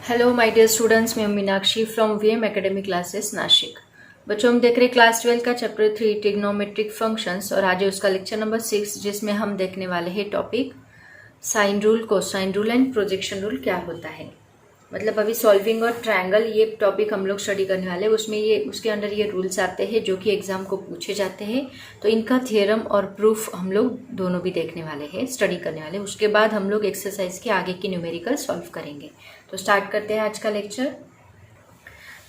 Hello my dear students, मैं Meenakshi from VM academy classes Nashik. बच्चों, हम देख रहे हैं क्लास 12 का चैप्टर 3 ट्रिग्नोमेट्रिक फंक्शंस और आज है उसका लेक्चर नंबर 6 जिसमें हम देखने वाले हैं topic sine rule, cosine rule and projection rule क्या होता है। मतलब अभी सॉल्विंग और ट्रायंगल ये टॉपिक हम लोग स्टडी करने वाले हैं। उसके अंदर ये रूल्स आते हैं जो कि एग्जाम को पूछे जाते हैं। तो इनका थियरम और प्रूफ हम लोग दोनों भी देखने वाले हैं, स्टडी करने वाले हैं। उसके बाद हम लोग एक्सरसाइज के आगे की न्यूमेरिकल सॉल्व करेंगे। तो स्टार्ट करते हैं आज का लेक्चर।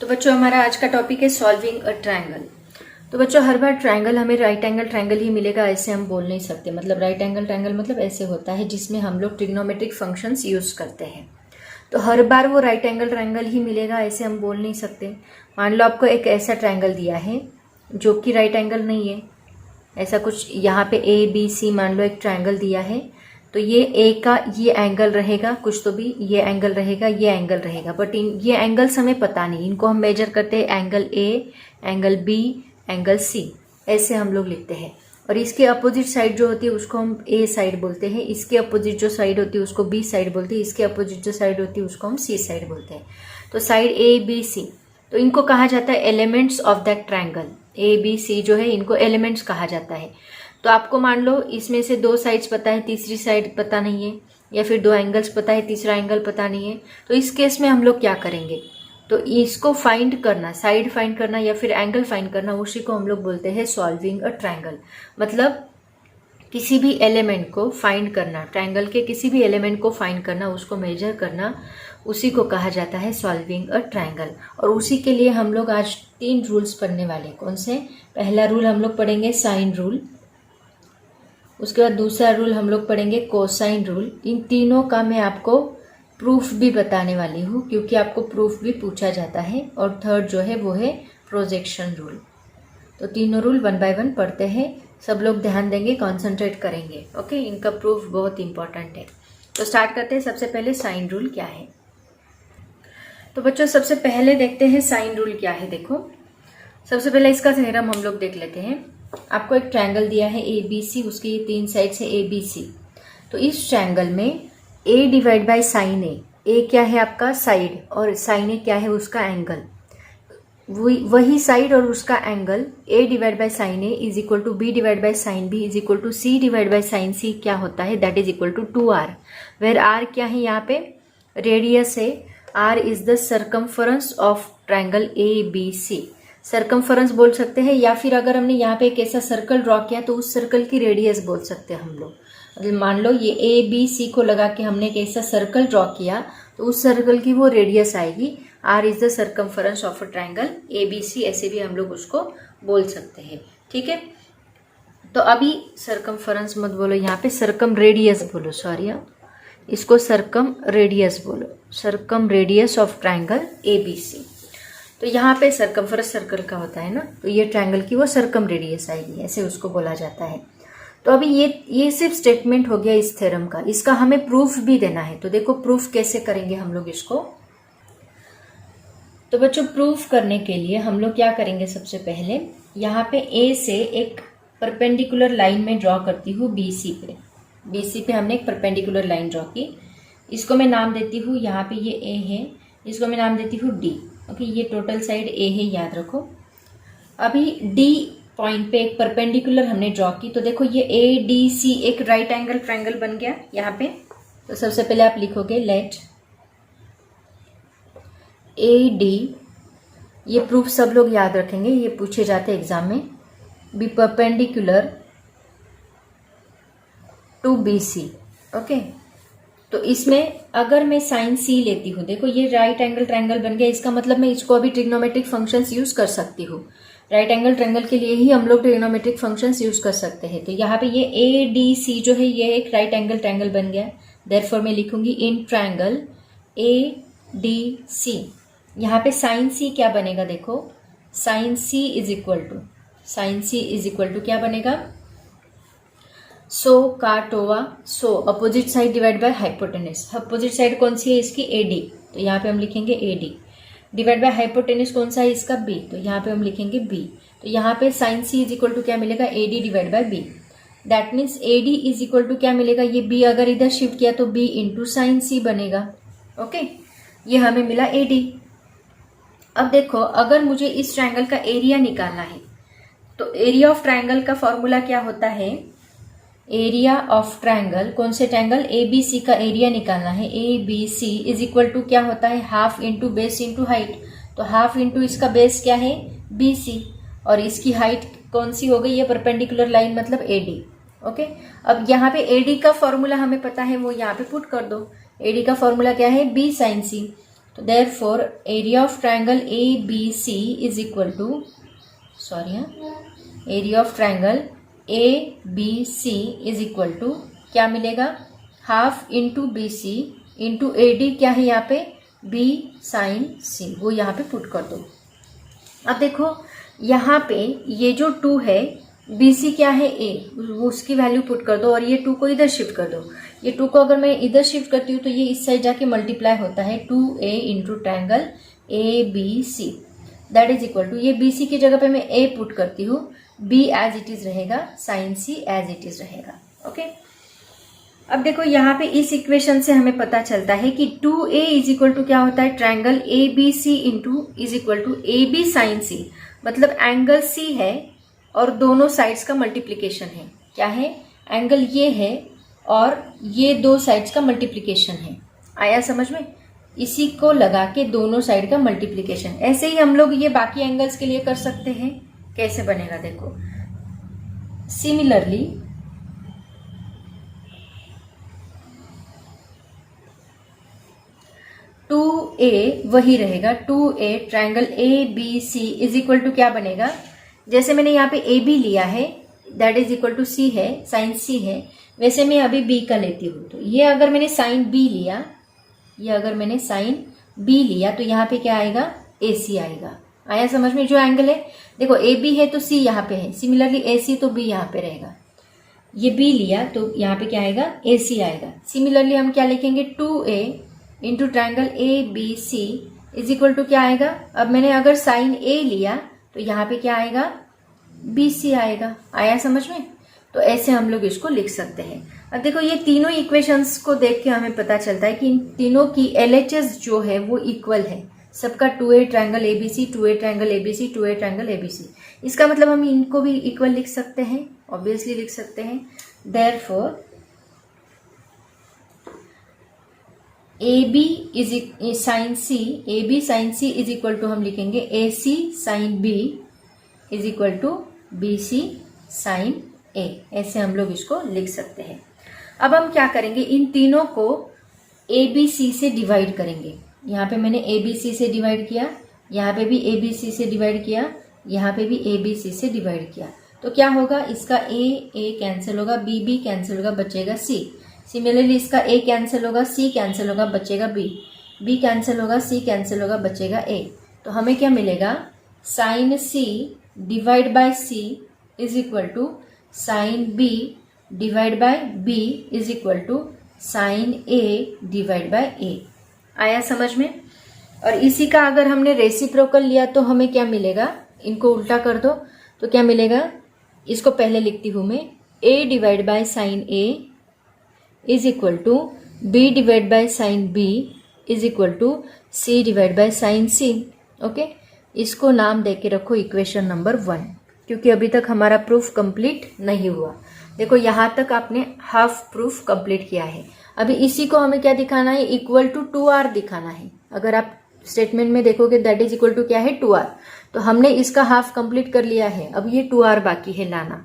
तो बच्चों, हमारा आज का टॉपिक है सॉल्विंग अ ट्रायंगल। तो बच्चों, हर बार ट्रायंगल हमें राइट एंगल ट्रायंगल ही मिलेगा ऐसे हम बोल नहीं सकते। मतलब राइट एंगल ट्रायंगल मतलब ऐसे होता है जिसमें हम लोग ट्रिग्नोमेट्रिक फंक्शंस यूज करते हैं। तो हर बार वो राइट एंगल ट्रायंगल ही मिलेगा ऐसे हम बोल नहीं सकते। मान लो आपको एक ऐसा ट्रायंगल दिया है जो कि राइट एंगल नहीं है, ऐसा कुछ यहाँ पे ए बी सी मान लो एक ट्रायंगल दिया है। तो ये ए का ये एंगल रहेगा, कुछ तो भी ये एंगल रहेगा, ये एंगल रहेगा, बट ये एंगल्स हमें पता नहीं। इनको हम मेजर करते हैं angle A, angle B, angle C, ऐसे हम लोग लिखते हैं। और इसके अपोजिट साइड जो होती है उसको हम ए साइड बोलते हैं, इसके अपोजिट जो साइड होती है उसको बी साइड बोलते हैं, इसके अपोजिट जो साइड होती है उसको हम सी साइड बोलते हैं। तो साइड ए बी सी, तो इनको कहा जाता है elements of that triangle. A B C जो है इनको एलिमेंट्स कहा जाता है। तो आपको मान लो इसमें से दो साइड्स पता है, तीसरी साइड पता नहीं है, या फिर दो एंगल्स पता है, तीसरा एंगल पता नहीं है। तो इस केस में हम लोग क्या करेंगे, तो इसको फाइंड करना, साइड फाइंड करना या फिर एंगल फाइंड करना, उसी को हम लोग बोलते हैं सॉल्विंग अ ट्रायंगल। मतलब किसी भी एलिमेंट को फाइंड करना, ट्रायंगल के किसी भी एलिमेंट को फाइंड करना, उसको मेजर करना, उसी को कहा जाता है सॉल्विंग अ ट्रायंगल। और उसी के लिए हम लोग आज 3 रूल्स पढ़ने वाले। कौन से? पहला रूल हम लोग पढ़ेंगे साइन रूल, उसके बाद दूसरा रूल हम लोग पढ़ेंगे कोसाइन रूल। इन तीनों का मैं आपको प्रूफ भी बताने वाली हूँ क्योंकि आपको प्रूफ भी पूछा जाता है। और थर्ड जो है वो है प्रोजेक्शन रूल। तो तीनों रूल 1 बाय 1 पढ़ते हैं। सब लोग ध्यान देंगे, कॉन्सेंट्रेट करेंगे। ओके, इनका प्रूफ बहुत इंपॉर्टेंट है। तो स्टार्ट करते हैं। सबसे पहले साइन रूल क्या है। तो बच्चों, सबसे पहले देखते हैं साइन रूल क्या है। देखो, सबसे पहले इसका थ्योरम हम लोग देख लेते हैं। आपको एक ट्रायंगल दिया है ए बी सी, उसकी ये 3 साइड्स है ए बी सी। तो इस ट्रायंगल में ए डिवाइड बाय साइन ए क्या है आपका साइड, और साइन ए क्या है उसका एंगल। वही साइड और उसका angle A divide by sine A is equal to B divide by sine B is equal to C divide by sine C क्या होता है, that is equal to 2r। Where R क्या है यहाँ पे, रेडियस है। R is the circumference of triangle A B C. Circumference बोल सकते हैं, या फिर अगर हमने यहाँ पे एक ऐसा सर्कल ड्रॉ किया तो उस सर्कल की रेडियस बोल सकते हैं हम लोग। मतलब मान लो ये ए बी सी को लगा के हमने एक ऐसा सर्कल ड्रॉ किया तो उस सर्कल की वो रेडियस आएगी। R is the circumference of a triangle A B C, ऐसे भी हम लोग उसको बोल सकते हैं। ठीक है, तो अभी सर्कमफरेंस मत बोलो, यहाँ पे सर्कम रेडियस बोलो। सॉरी, इसको सर्कम रेडियस बोलो, circumradius of triangle A B C. तो यहाँ पे सर्कमफरेंस सर्कल का होता है ना, तो ये ट्रायंगल की वो सर्कम रेडियस आएगी, ऐसे उसको बोला जाता है। तो अभी ये सिर्फ स्टेटमेंट हो गया इस थ्योरम का। इसका हमें प्रूफ भी देना है। तो देखो प्रूफ कैसे करेंगे हम लोग इसको। तो बच्चों, प्रूफ करने के लिए हम लोग क्या करेंगे, सबसे पहले यहाँ पे ए से एक परपेंडिकुलर लाइन में ड्रॉ करती हूँ बीसी पे। बीसी पे हमने एक परपेंडिकुलर लाइन ड्रॉ की, इसको मैं नाम देती हूँ, यहाँ पे ये ए है, इसको मैं नाम देती हूँ डी। ओके, ये टोटल साइड ए है, याद रखो। अभी डी पॉइंट पे एक परपेंडिकुलर हमने ड्रॉ की, तो देखो ये ए डी सी एक राइट एंगल ट्रायंगल बन गया यहाँ पे। तो सबसे पहले आप लिखोगे लेट ए डी, ये प्रूफ सब लोग याद रखेंगे, ये पूछे जाते हैं एग्जाम में, B perpendicular to B C. Okay, तो इसमें अगर मैं साइन सी लेती हूँ, देखो ये राइट एंगल ट्रायंगल बन गया, इसका मतलब मैं इसको अभी ट्रिग्नोमेट्रिक फंक्शंस यूज कर सकती हूँ। राइट एंगल ट्रायंगल के लिए ही हम लोग ट्रिग्नोमेट्रिक फंक्शंस यूज कर सकते हैं। तो यहाँ पे ये ए डी सी जो है ये एक राइट एंगल ट्रायंगल बन गया। देयरफॉर मैं लिखूंगी इन ट्रायंगल ए डी सी। यहाँ पे साइन सी क्या बनेगा, देखो sine C is equal to क्या बनेगा, सो काटोवा, so opposite side divide by hypotenuse. Opposite side कौन सी है इसकी, ए डी, तो यहाँ पे हम लिखेंगे ए डी। डिवाइड बाय हाइपोटेनस कौन सा है इसका, बी, तो यहाँ पे हम लिखेंगे बी। तो यहाँ पे sine C is equal to क्या मिलेगा, A D divide by B. That means A D is equal to क्या मिलेगा, ये बी अगर इधर शिफ्ट किया तो बी इंटू साइन सी बनेगा। ओके, ये हमें मिला AD। अब देखो अगर मुझे इस ट्रायंगल का एरिया निकालना है तो एरिया ऑफ ट्रायंगल का फॉर्मूला क्या होता है, एरिया ऑफ ट्रायंगल, कौन से ट्रायंगल, ABC का एरिया निकालना है। ABC इज इक्वल टू क्या होता है, half into base into height. तो हाफ इंटू इसका बेस क्या है BC और इसकी हाइट कौन सी हो गई, ये परपेंडिकुलर लाइन मतलब AD। ओके, अब यहाँ पे AD का फॉर्मूला हमें पता है, वो यहाँ पे पुट कर दो। AD का फॉर्मूला क्या है, B sin C। तो therefore area of triangle ABC is equal to, sorry, area of triangle ABC is equal to क्या मिलेगा, half into BC into AD क्या है यहाँ पे, B sin C, वो यहाँ पे पुट कर दो। अब देखो यहाँ पे ये जो 2 है, BC क्या है A, उसकी वैल्यू पुट कर दो और ये 2 को इधर शिफ्ट कर दो। ये 2 को अगर मैं इधर शिफ्ट करती हूँ तो ये इस साइड जाके मल्टीप्लाई होता है 2A into triangle ABC, that is equal to, ये BC की जगह पे मैं A पुट करती हूँ, B एज इट इज रहेगा, sine C as it is रहेगा। ओके, अब देखो यहाँ पे इस इक्वेशन से हमें पता चलता है कि 2A इज इक्वल टू क्या होता है, triangle ABC into is equal to AB sine C, मतलब एंगल C है और दोनों साइड्स का मल्टीप्लीकेशन है। क्या है, एंगल ये है और ये दो साइड्स का मल्टीप्लीकेशन है। आया समझ में, इसी को लगा के दोनों साइड का मल्टीप्लीकेशन। ऐसे ही हम लोग ये बाकी एंगल्स के लिए कर सकते हैं। कैसे बनेगा देखो, सिमिलरली टू ए वही रहेगा, 2A triangle ABC is equal to क्या बनेगा, जैसे मैंने यहाँ पे AB लिया है that is equal to C है, साइन C है, वैसे मैं अभी B का लेती हूँ। तो ये अगर मैंने साइन B लिया, ये अगर मैंने साइन B लिया तो यहाँ पे क्या आएगा, AC आएगा। आया समझ में, जो एंगल है देखो AB है तो C यहाँ पे है, सिमिलरली AC तो B यहाँ पे रहेगा। ये B लिया तो यहाँ पे क्या आएगा, AC आएगा। सिमिलरली हम क्या लिखेंगे, 2A into triangle ABC is equal to क्या आएगा, अब मैंने अगर साइन A लिया तो यहाँ पे क्या आएगा, BC आएगा। आया समझ में, तो ऐसे हम लोग इसको लिख सकते हैं। अब देखो ये तीनों इक्वेशंस को देख के हमें पता चलता है कि इन तीनों की LHS जो है वो इक्वल है, सबका 2A triangle ABC, 2A triangle ABC, 2A triangle ABC। इसका मतलब हम इनको भी इक्वल लिख सकते हैं, ऑब्वियसली लिख सकते हैं। Therefore AB is sine C, AB sine C is equal to हम लिखेंगे AC sine B is equal to BC sine A। ऐसे हम लोग इसको लिख सकते हैं। अब हम क्या करेंगे, इन तीनों को ABC से डिवाइड करेंगे। यहाँ पे मैंने ABC से डिवाइड किया, यहाँ पे भी ABC से डिवाइड किया, यहाँ पे भी ABC से डिवाइड किया, तो क्या होगा, इसका A कैंसिल होगा, B कैंसिल होगा, बचेगा C। सिमिलरली इसका A कैंसिल होगा, C कैंसिल होगा, बचेगा B कैंसिल होगा, C कैंसिल होगा, बचेगा A। तो हमें क्या मिलेगा, sine C divide by C is equal to sine B divide by B is equal to sine A divide by A। आया समझ में। और इसी का अगर हमने रेसिप्रोकल लिया तो हमें क्या मिलेगा, इनको उल्टा कर दो तो क्या मिलेगा, इसको पहले लिखती हूं मैं, A divide by sine A is equal to B divide by sine B is equal to C divide by sine C। Okay, इसको नाम दे के रखो इक्वेशन नंबर 1, क्योंकि अभी तक हमारा प्रूफ कंप्लीट नहीं हुआ। देखो यहाँ तक आपने हाफ प्रूफ कंप्लीट किया है। अभी इसी को हमें क्या दिखाना है, इक्वल टू 2R दिखाना है। अगर आप स्टेटमेंट में देखोगे दैट इज इक्वल टू क्या है, 2R। तो हमने इसका हाफ कंप्लीट कर लिया है, अब ये 2R बाकी है लाना।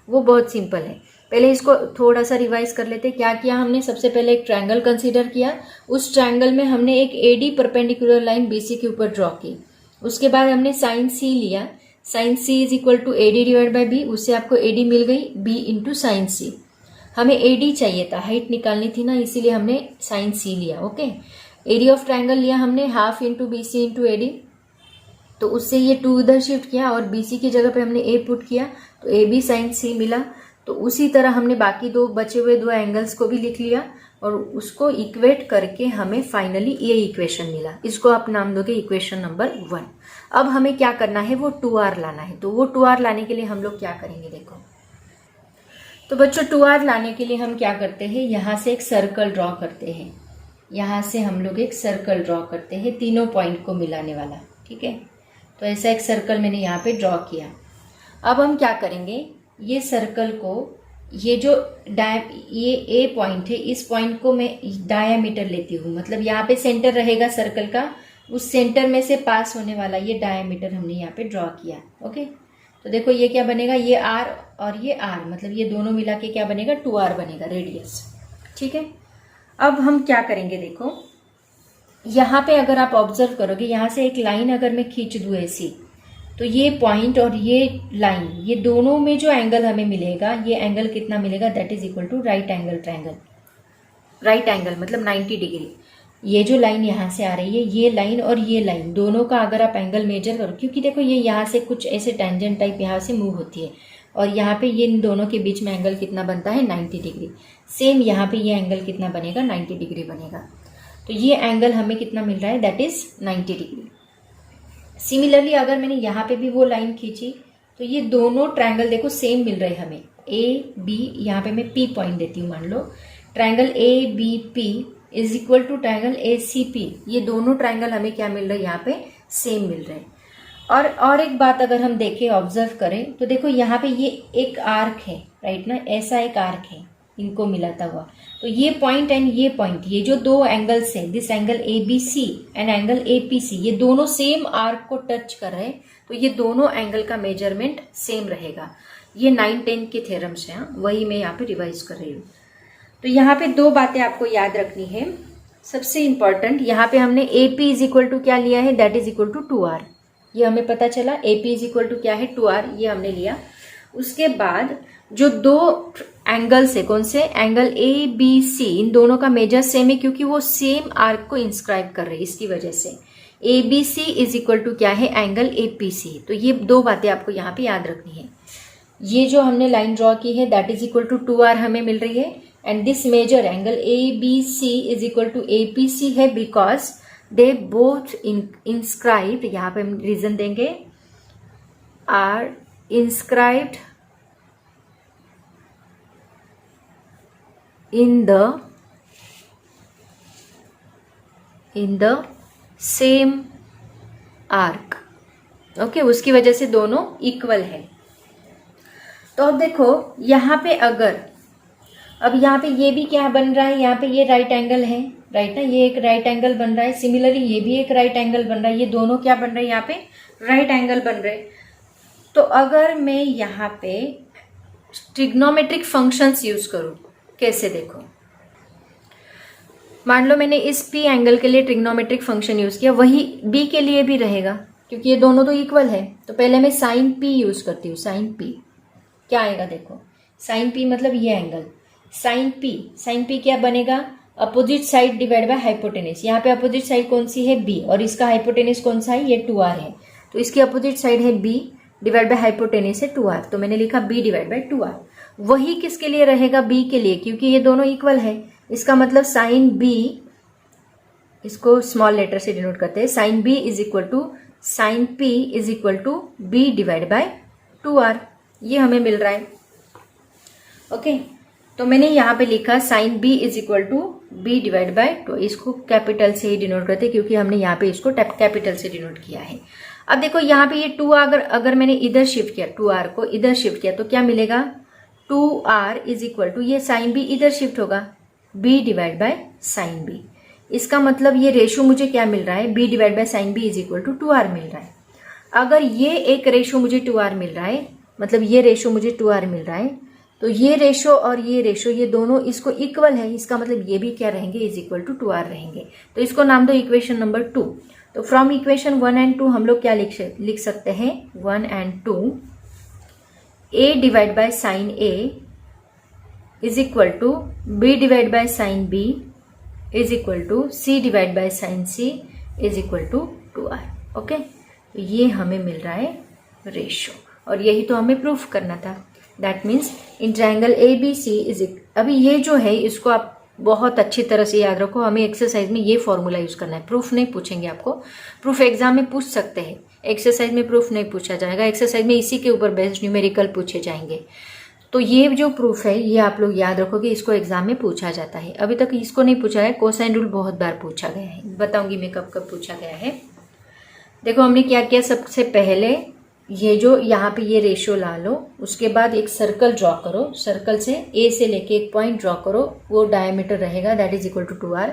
वो बहुत सिंपल है। पहले इसको थोड़ा सा रिवाइज कर लेते। क्या किया हमने, सबसे पहले एक ट्रायंगल कंसीडर किया, उस ट्रायंगल में हमने एक AD परपेंडिकुलर लाइन BC के ऊपर ड्रॉ की। उसके बाद हमने साइन C लिया, sine C is equal to AD divide by B, उससे आपको AD मिल गई B इंटू साइन C। हमें AD चाहिए था, हाइट निकालनी थी ना, इसीलिए हमने साइन C लिया। ओके, एरिया ऑफ ट्रायंगल लिया हमने half into BC into AD, तो उससे ये 2 इधर शिफ्ट किया और BC की जगह पे हमने A पुट किया तो AB साइन C मिला। तो उसी तरह हमने बाकी दो बचे हुए 2 एंगल्स को भी लिख लिया और उसको इक्वेट करके हमें फाइनली ये इक्वेशन मिला। इसको आप नाम दोगे इक्वेशन नंबर 1। अब हमें क्या करना है, वो 2R लाना है। तो वो 2R लाने के लिए हम लोग क्या करेंगे, देखो तो बच्चों 2R लाने के लिए हम क्या करते हैं, यहाँ से एक सर्कल ड्रॉ करते हैं। यहाँ से हम लोग एक सर्कल ड्रॉ करते हैं तीनों पॉइंट को मिलाने वाला, ठीक है। तो ऐसा एक सर्कल मैंने यहाँ पे ड्रॉ किया। अब हम क्या करेंगे, ये सर्कल को, ये जो ये ए पॉइंट है, इस पॉइंट को मैं डायामीटर लेती हूँ, मतलब यहाँ पे सेंटर रहेगा सर्कल का, उस सेंटर में से पास होने वाला ये डायामीटर हमने यहाँ पे ड्रॉ किया। ओके, तो देखो ये क्या बनेगा, ये आर और ये आर, मतलब ये दोनों मिला के क्या बनेगा, 2r बनेगा रेडियस, ठीक है। अब हम क्या करेंगे, देखो यहाँ पे अगर आप ऑब्जर्व करोगे, यहाँ से एक लाइन अगर मैं खींच दूँ ऐसी, तो ये पॉइंट और ये लाइन, ये दोनों में जो एंगल हमें मिलेगा, ये एंगल कितना मिलेगा, that is equal to right angle triangle. Right angle मतलब 90 डिग्री। ये जो लाइन यहाँ से आ रही है, ये लाइन और ये लाइन दोनों का अगर आप एंगल मेजर करो, क्योंकि देखो ये यहाँ से कुछ ऐसे टेंजेंट टाइप यहाँ से मूव होती है, और यहाँ पे ये इन दोनों के बीच में एंगल कितना बनता है, 90 डिग्री। सेम यहाँ पे ये एंगल कितना बनेगा, 90 डिग्री बनेगा। तो ये एंगल हमें कितना मिल रहा है, दैट इज 90 डिग्री। सिमिलरली अगर मैंने यहाँ पे भी वो लाइन खींची, तो ये दोनों ट्रायंगल देखो सेम मिल रहे हैं हमें, ए बी, यहाँ पे मैं पी पॉइंट देती हूँ, मान लो triangle A B P is equal to triangle A C P, ये दोनों ट्रायंगल हमें क्या मिल रहे हैं, यहाँ पे सेम मिल रहे हैं। और एक बात अगर हम देखें, ऑब्जर्व करें, तो देखो यहाँ पे ये एक आर्क है, राइट ना, ऐसा एक आर्क है इनको मिलाता हुआ, तो ये पॉइंट एंड ये पॉइंट, ये जो दो एंगल्स है, this angle A B C and angle A P C, ये दोनों सेम आर्क को टच कर रहे हैं, तो ये दोनों एंगल का मेजरमेंट सेम रहेगा। ये 9-10 के थ्योरम्स हैं, वही मैं यहाँ पे रिवाइज कर रही हूँ। तो यहाँ पे दो बातें आपको याद रखनी है। सबसे इंपॉर्टेंट, यहाँ पे हमने A P is equal to क्या लिया है, that is equal to 2r, ये हमें पता चला, A P is equal to क्या है, 2r, ये हमने लिया। उसके बाद जो दो एंगल्स है, कौन से एंगल ए बी सी, इन दोनों का मेजर सेम है, क्योंकि वो सेम आर्क को इंस्क्राइब कर रहे हैं, इसकी वजह से A B C is equal to क्या है, एंगल ए पी सी। तो ये दो बातें आपको यहाँ पे याद रखनी है। ये जो हमने लाइन ड्रॉ की है, that is equal to 2r हमें मिल रही है, and this major angle A B C is equal to A P C है, बिकॉज दे बोथ इंस्क्राइब्ड, यहाँ पे हम रीजन देंगे, are inscribed in the same arc। Okay, उसकी वजह से दोनों इक्वल है। तो अब देखो यहाँ पे अब यहाँ पे ये भी क्या बन रहा है, यहाँ पे ये राइट एंगल है, राइट ना, ये एक राइट एंगल बन रहा है। सिमिलरली ये भी एक राइट एंगल बन रहा है, ये दोनों क्या बन रहे हैं, यहाँ पे राइट एंगल बन रहे। तो अगर मैं यहाँ पे ट्रिग्नोमेट्रिक फंक्शंस यूज करूँ, कैसे, देखो मान लो मैंने इस पी एंगल के लिए ट्रिग्नोमेट्रिक फंक्शन यूज किया, वही बी के लिए भी रहेगा, क्योंकि ये दोनों तो इक्वल है। तो पहले मैं साइन पी यूज करती हूँ, साइन पी क्या आएगा, देखो साइन पी मतलब ये एंगल, साइन पी क्या बनेगा, opposite side divide bye hypotenuse. यहाँ पे अपोजिट साइड कौन सी है, बी, और इसका हाइपोटेनिस कौन सा है, ये 2r है, तो इसकी अपोजिट साइड है बी, डिवाइड बाय हाइपोटेनिस है 2r, तो मैंने लिखा b डिवाइड बाय 2r। वही किसके लिए रहेगा, b के लिए, क्योंकि ये दोनों इक्वल है। इसका मतलब साइन b, इसको स्मॉल लेटर से डिनोट करते हैं, sine b is equal to sine p is equal to b divide by 2r, ये हमें मिल रहा है। ओके, तो मैंने यहाँ पे लिखा sine b is equal to b divide by 2, इसको कैपिटल से ही डिनोट करते हैं, क्योंकि हमने यहाँ पे इसको कैपिटल से डिनोट किया है। अब देखो यहाँ पे ये 2 अगर मैंने इधर शिफ्ट किया, 2r को इधर शिफ्ट किया, तो क्या मिलेगा, 2r इज इक्वल टू, ये साइन b इधर शिफ्ट होगा, b divide by sine b। इसका मतलब ये रेशो मुझे क्या मिल रहा है, b divide by sine b is equal to 2r मिल रहा है। अगर ये एक रेशो मुझे 2r मिल रहा है, मतलब ये रेशो मुझे 2r मिल रहा है, तो ये रेशो और ये रेशो, ये दोनों इसको इक्वल है, इसका मतलब ये भी क्या रहेंगे, इज इक्वल टू 2r रहेंगे। तो इसको नाम दो इक्वेशन नंबर 2। तो फ्रॉम इक्वेशन 1 एंड 2 हम लोग क्या लिख सकते हैं, 1 and 2, a divide by sine a is equal to b divide by sine b is equal to c divide by sine c is equal to 2r। Okay, तो ये हमें मिल रहा है रेशो, और यही तो हमें प्रूफ करना था। That means in triangle A B C is, अभी ये जो है इसको आप बहुत अच्छी तरह से याद रखो, हमें एक्सरसाइज में ये फॉर्मूला यूज करना है। प्रूफ नहीं पूछेंगे आपको, प्रूफ एग्जाम में पूछ सकते हैं, एक्सरसाइज में प्रूफ नहीं पूछा जाएगा, एक्सरसाइज में इसी के ऊपर बेस्ड न्यूमेरिकल पूछे जाएंगे। तो ये जो प्रूफ है ये आप लोग याद रखोगे, इसको एग्जाम में पूछा जाता है। अभी तक इसको नहीं पूछा है, कोसाइन रूल बहुत बार पूछा गया है, बताऊंगी मैं कब कब पूछा गया है। देखो हमने क्या किया, सबसे पहले ये जो यहाँ पे ये रेशियो ला लो, उसके बाद एक सर्कल ड्रॉ करो, सर्कल से ए से लेके एक पॉइंट ड्रॉ करो, वो डायमीटर रहेगा, that is equal to 2r।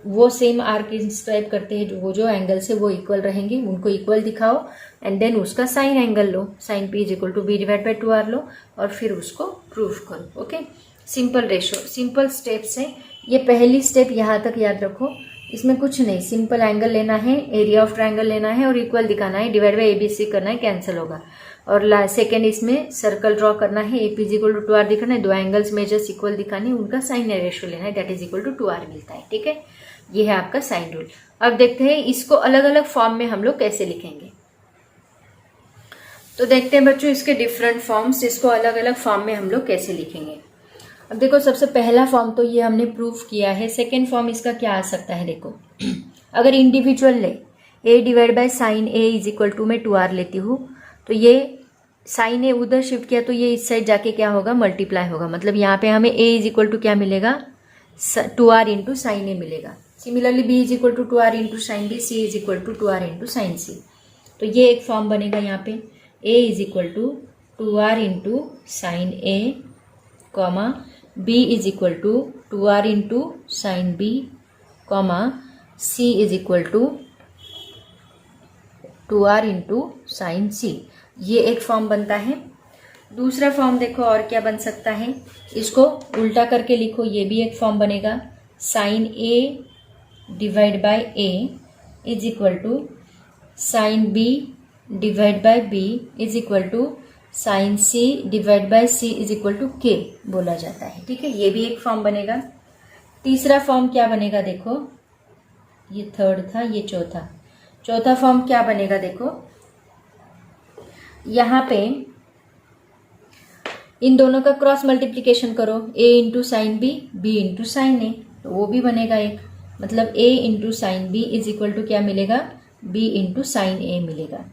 वो सेम आर्क इंस्क्राइब करते हैं, वो जो एंगल से वो इक्वल रहेंगे, उनको इक्वल दिखाओ एंड देन उसका साइन एंगल लो, sine p is equal to b divide by 2r लो और फिर उसको प्रूफ करो। Okay, simple ratio, simple steps है ये। पहली स्टेप यहाँ तक याद रखो, इसमें कुछ नहीं, सिंपल एंगल लेना है, एरिया ऑफ ट्रायंगल लेना है और इक्वल दिखाना है, डिवाइड बाई ABC करना है, कैंसिल होगा। और सेकेंड इसमें सर्कल ड्रॉ करना है, AP is equal to 2r दिखाना है, दो एंगल्स मेजर्स इक्वल दिखाने हैं, उनका साइन रेशियो लेना है, that is equal to 2r मिलता है। ठीक है, ये है आपका साइन रूल। अब देखते हैं इसको अलग अलग फॉर्म में हम लोग कैसे लिखेंगे। तो देखते हैं बच्चों इसके डिफरेंट फॉर्म्स, इसको अलग अलग फॉर्म में हम लोग कैसे लिखेंगे। अब देखो सबसे पहला फॉर्म तो ये हमने प्रूफ किया है। सेकेंड फॉर्म इसका क्या आ सकता है, देखो अगर इंडिविजुअल ले, a divide by sine a is equal to मैं 2r लेती हूँ, तो ये साइन a उधर शिफ्ट किया तो ये इस साइड जाके क्या होगा, मल्टीप्लाई होगा। मतलब यहाँ पे हमें a इज इक्वल टू क्या मिलेगा, 2r इंटू साइन a मिलेगा। Similarly b is equal to 2r into sine b, c is equal to 2r into sine c। तो ये एक फॉर्म बनेगा यहाँ पे, a is equal to 2r into sine a, comma b is equal to 2r into sine b, comma c is equal to 2r into sine c। ये एक form बनता है। दूसरा फॉर्म देखो और क्या बन सकता है, इसको उल्टा करके लिखो, ये भी एक फॉर्म बनेगा, sine a divide by a is equal to sine b divide by b is equal to sine c divide by c is equal to k बोला जाता है। ठीक है, ये भी एक फॉर्म बनेगा। तीसरा फॉर्म क्या बनेगा, देखो ये थर्ड था, ये चौथा। चौथा फॉर्म क्या बनेगा, देखो यहाँ पे इन दोनों का क्रॉस मल्टीप्लिकेशन करो, a into sine b, b into sine a, तो वो भी बनेगा एक। मतलब a into sine b is equal to क्या मिलेगा, b इंटू साइन a मिलेगा।